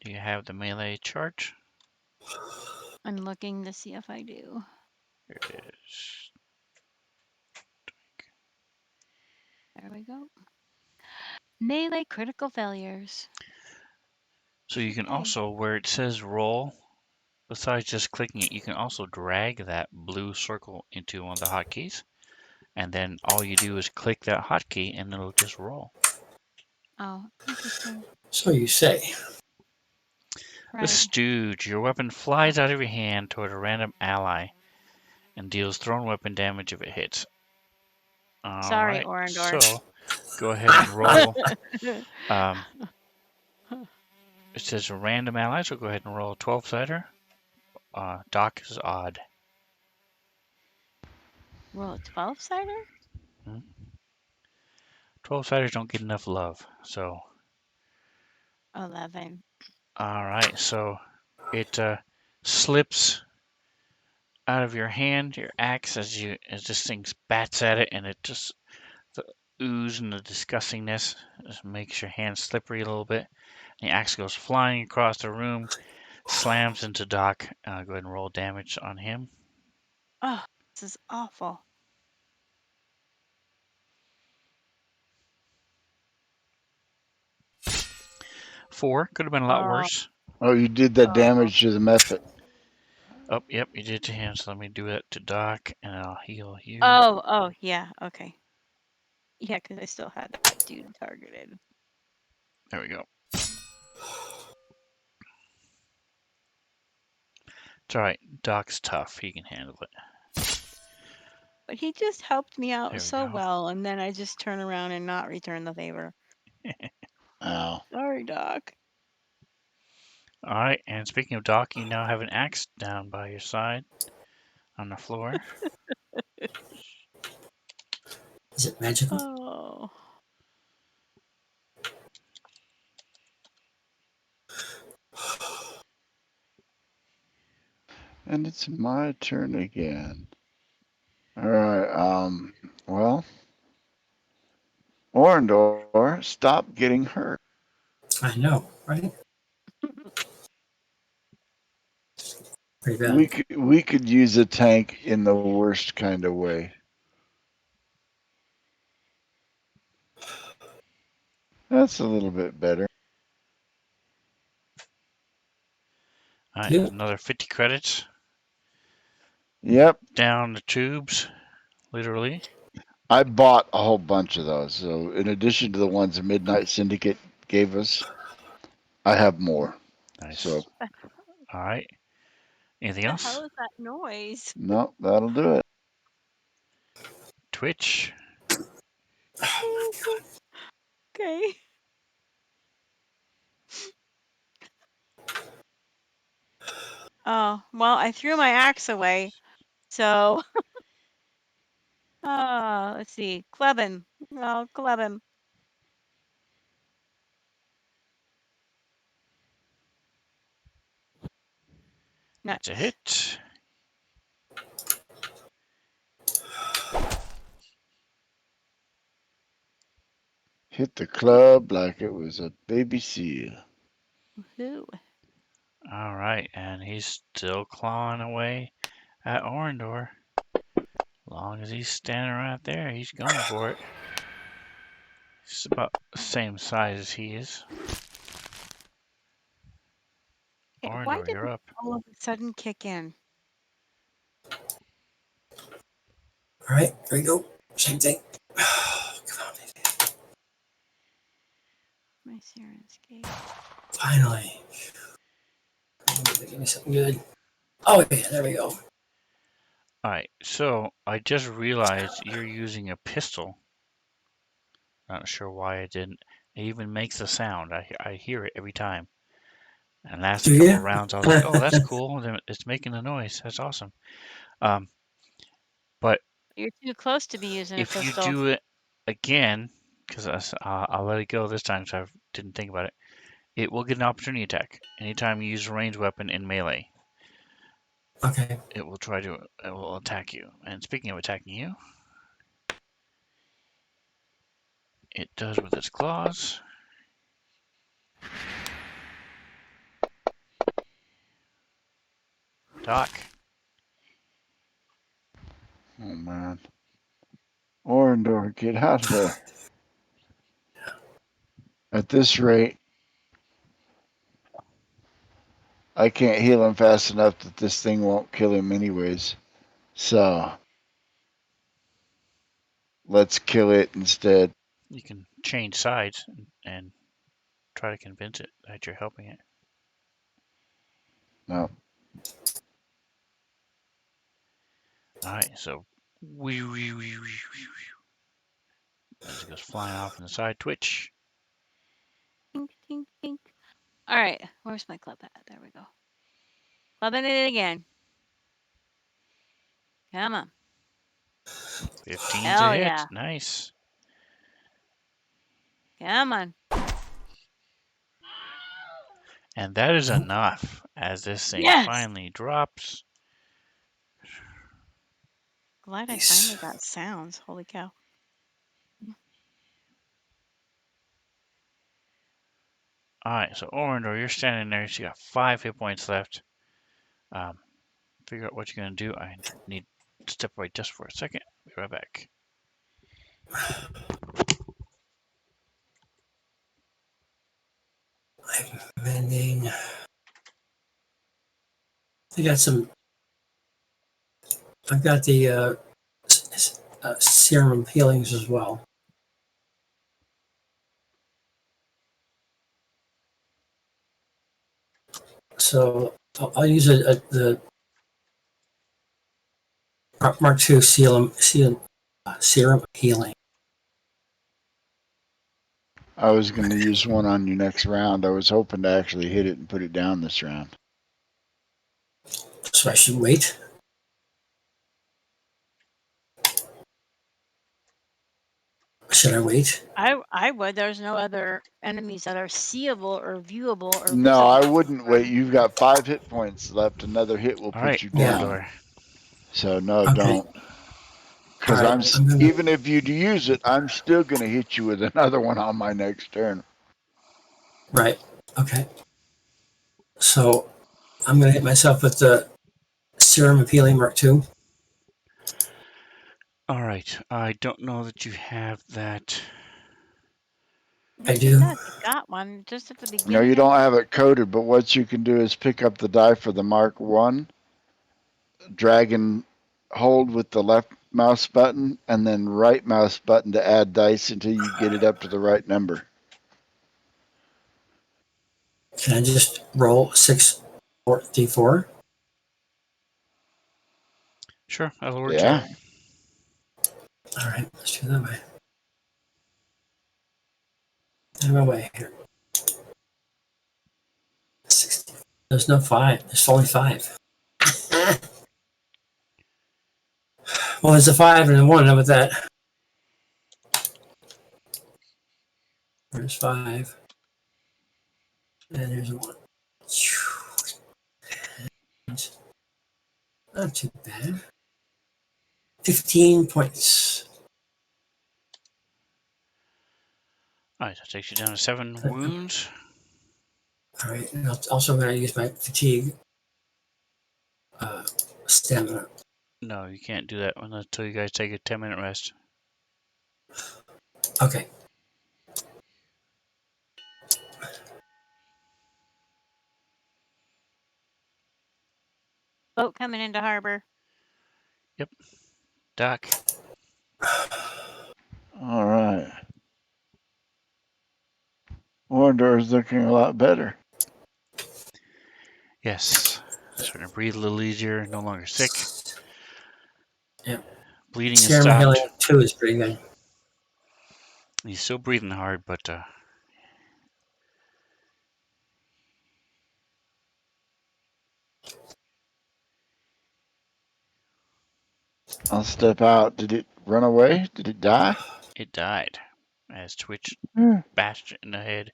Do you have the melee chart? I'm looking to see if I do. Here it is. There we go. Melee critical failures. So you can Okay. also, where it says roll, besides just clicking it, you can also drag that blue circle into one of the hotkeys. And then all you do is click that hotkey and it'll just roll. Oh, interesting. So you say. The Right. Stooge. Your weapon flies out of your hand toward a random ally and deals thrown weapon damage if it hits. All Sorry, right, Orandor. so go ahead and roll. It says a random ally, so go ahead and roll a 12-sider. Doc is odd. Roll a 12-sider? 12-siders don't get enough love, so. 11. All right, so it slips out of your hand, your axe, as this thing bats at it, and it just the ooze and the disgustingness just makes your hand slippery a little bit. The axe goes flying across the room, slams into Doc. Go ahead and roll damage on him. Oh, this is awful. 4 could have been a lot Oh, worse. Oh, you did that oh. damage to the mephit. Oh, yep, you did to him. So let me do that to Doc, and I'll heal you. Oh, yeah, okay. Yeah, because I still had that dude targeted. There we go. It's all right. Doc's tough. He can handle it. But he just helped me out There we so go. well, and then I just turn around and not return the favor. Ow. Sorry, Doc. All right, and speaking of Doc, you now have an axe down by your side on the floor. Is it magical? Oh. And it's my turn again. All right. Well, Orndor, stop getting hurt. I know, right? Pretty bad. We could use a tank in the worst kind of way. That's a little bit better. All right, Yep. another 50 credits Yep. down the tubes, literally. I bought a whole bunch of those. So in addition to the ones the Midnight Syndicate gave us, I have more. Nice. So All right. Anything The else? hell is that noise? no, that'll do it. Twitch. Okay. Oh, well, I threw my axe away. So, let's see. Club him. Oh, club him. Nice. It's a hit. Hit the club like it was a baby seal. Woohoo. All right, and he's still clawing away at Orindor. Long as he's standing right there, he's going for it. He's about the same size as he is. Okay, why Orindor, did you're it up. all of a sudden kick in? All right, here we go. Same thing. Come on, baby. My Sirenscape. Finally. Give me something good. Oh, yeah, there we go. All right, so I just realized you're using a pistol. Not sure why it didn't. It even makes a sound. I hear it every time. And last Do couple you? of rounds, I was like, oh, that's cool. It's making the noise. That's awesome. But You're too close to be using a if you pistol. do it again, because I'll let it go this time, so I didn't think about it. It will get an opportunity attack anytime you use a ranged weapon in melee. Okay. It will attack you. And speaking of attacking you, it does with its claws. Doc. Oh man. Orindor, get out of there. At this rate, I can't heal him fast enough that this thing won't kill him anyways. So let's kill it instead. You can change sides and try to convince it that you're helping it. No. All right, so as it goes flying off in the side twitch. Tink, tink, tink. All right, where's my club at? There we go. Clubbing it again. Come on. 15 to Hell hit. yeah. Nice. Come on. And that is enough as this thing Yes. finally drops. Glad I Nice. finally got sounds. Holy cow. All right, so Orindor, you're standing there. So you got 5 hit points left. Figure out what you're going to do. I need to step away just for a second. Be right back. I'm mending. I got some. I've got the serum healings as well. So I'll use the Mark II serum healing. I was going to use one on you next round. I was hoping to actually hit it and put it down this round. So I should wait. Should I wait? I would. There's no other enemies that are seeable or viewable or No, I visible. wouldn't wait. You've got 5 hit points left. Another hit will All put right, you Yeah. down. Orindor. So no, Okay. don't. All Because right. I'm gonna. even if you use it, I'm still going to hit you with another one on my next turn. Right. Okay. So I'm gonna hit myself with the serum of healing Mark II. All right, I don't know that you have that. I You do. thought you got one just at the No, you beginning of don't the have it coded, but what you can do is pick up the die for the Mark 1, drag and hold with the left mouse button, and then right mouse button to add dice until you get it up to the right number. Can I just roll 6d4? Sure, that'll work too. Yeah. All right. Let's do it that way. Out of my way here. 60. There's no 5. There's only 5. Well, there's a 5 and a 1. How about that? There's 5. And there's a 1. Not too bad. 15 points. All right, that takes you down to 7 wounds. All right, and I'm also going to use my fatigue stamina. No, you can't do that one until you guys take a 10-minute rest. Okay. Boat coming into harbor. Yep. Doc. All right. Wondor's looking a lot better. Yes. Starting to breathe a little easier, no longer sick. Yeah. Bleeding has Serum stopped. healing 2 is pretty good. He's still breathing hard, but I'll step out. Did it run away? Did it die? it died as Twitch Hmm. bashed it in the head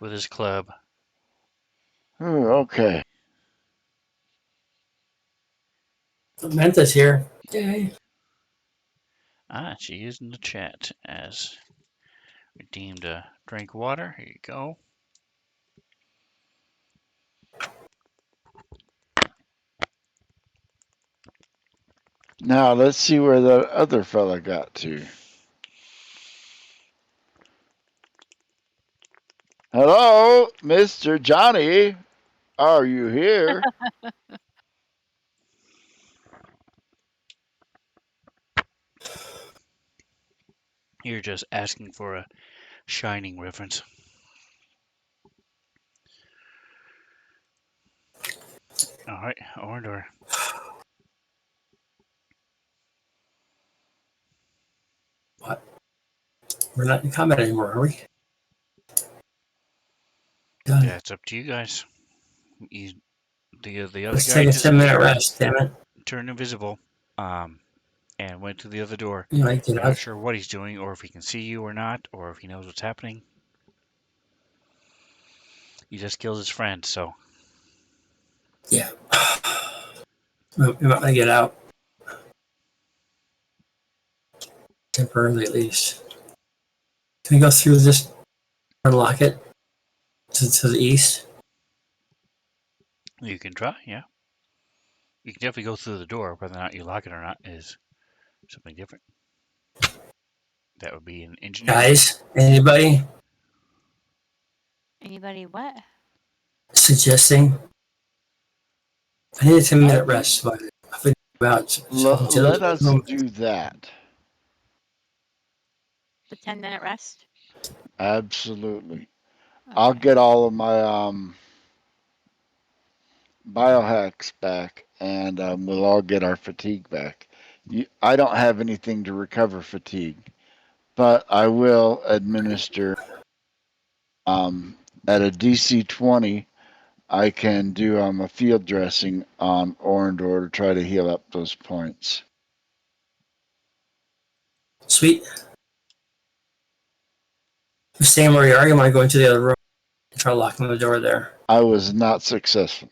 with his club. Okay. Menta's here. Yay. She is in the chat as redeemed a drink of water. Here you go. Now let's see where the other fella got to. Hello, Mr. Johnny. Are you here? You're just asking for a Shining reference. All right, Orndor. What? We're not in combat anymore, are we? Done. Yeah, it's up to you guys. The other Let's guy take a 10-minute disappeared, rest, damn it. turned invisible, and went to the other door. You know, I get You're not out. sure what he's doing, or if he can see you or not, or if he knows what's happening. He just killed his friend, so Yeah. We might want to get out. Temporarily, at least. Can we go through this, unlock it to the east? you can try. Yeah, you can definitely go through the door. Whether or not you lock it or not is something different. That would be an engineering. Guys, anybody Anybody what? suggesting? I need a 10-minute I'd be, rest. So I think about talking to let the us room. do that. The 10-minute rest? Absolutely. I'll Okay. get all of my biohacks back, and we'll all get our fatigue back. I don't have anything to recover fatigue, but I will administer at a DC 20. I can do a field dressing on Orndor to try to heal up those points. Sweet. You're staying where you are. You want to go into the other room and try locking the door there. I was not successful.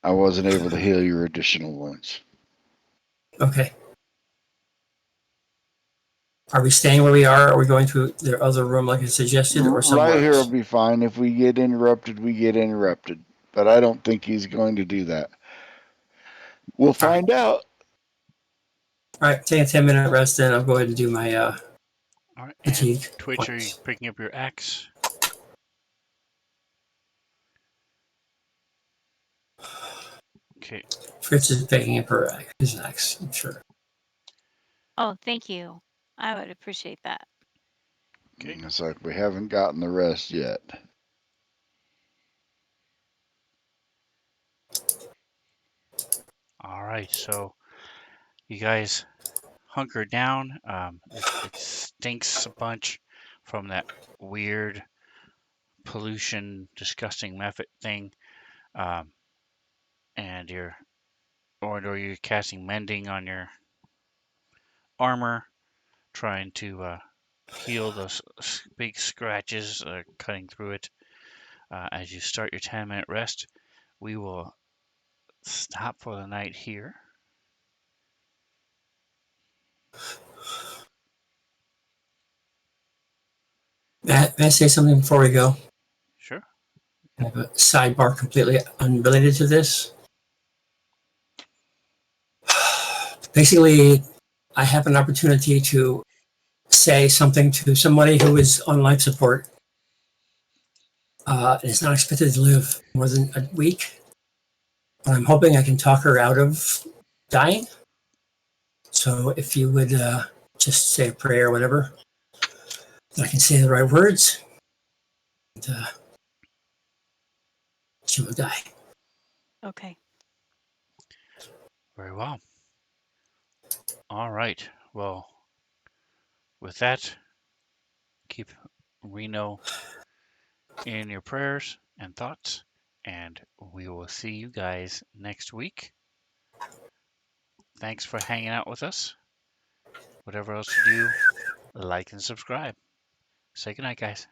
I wasn't able to heal your additional wounds. Okay. Are we staying where we are? Or are we going to the other room like I suggested, or Right somewhere here will else? be fine. If we get interrupted, we get interrupted. But I don't think he's going to do that. We'll find out. All right, take a 10-minute rest, then I'll go ahead and do my All right, and fatigue Twitch, are you points. picking up your axe? Okay. Fritz is picking up his axe, I'm sure. Oh, thank you. I would appreciate that. Okay. It's like we haven't gotten the rest yet. All right. So you guys hunker down. It stinks a bunch from that weird pollution, disgusting method thing. Um, and you're casting mending on your armor, trying to heal those big scratches cutting through it as you start your 10-minute rest. we will stop for the night here. May I say something before we go? Sure. I have a sidebar completely unrelated to this. Basically, I have an opportunity to say something to somebody who is on life support and is not expected to live more than a week. But I'm hoping I can talk her out of dying. So if you would just say a prayer or whatever, I can say the right words, and she will die. Okay. Very well. All right. Well, with that, keep Reno in your prayers and thoughts, and we will see you guys next week. Thanks for hanging out with us. Whatever else you do, like and subscribe. Say goodnight, guys.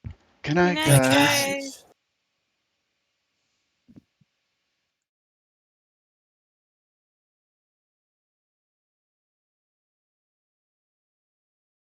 Good Good night, night, Like, guys. guys.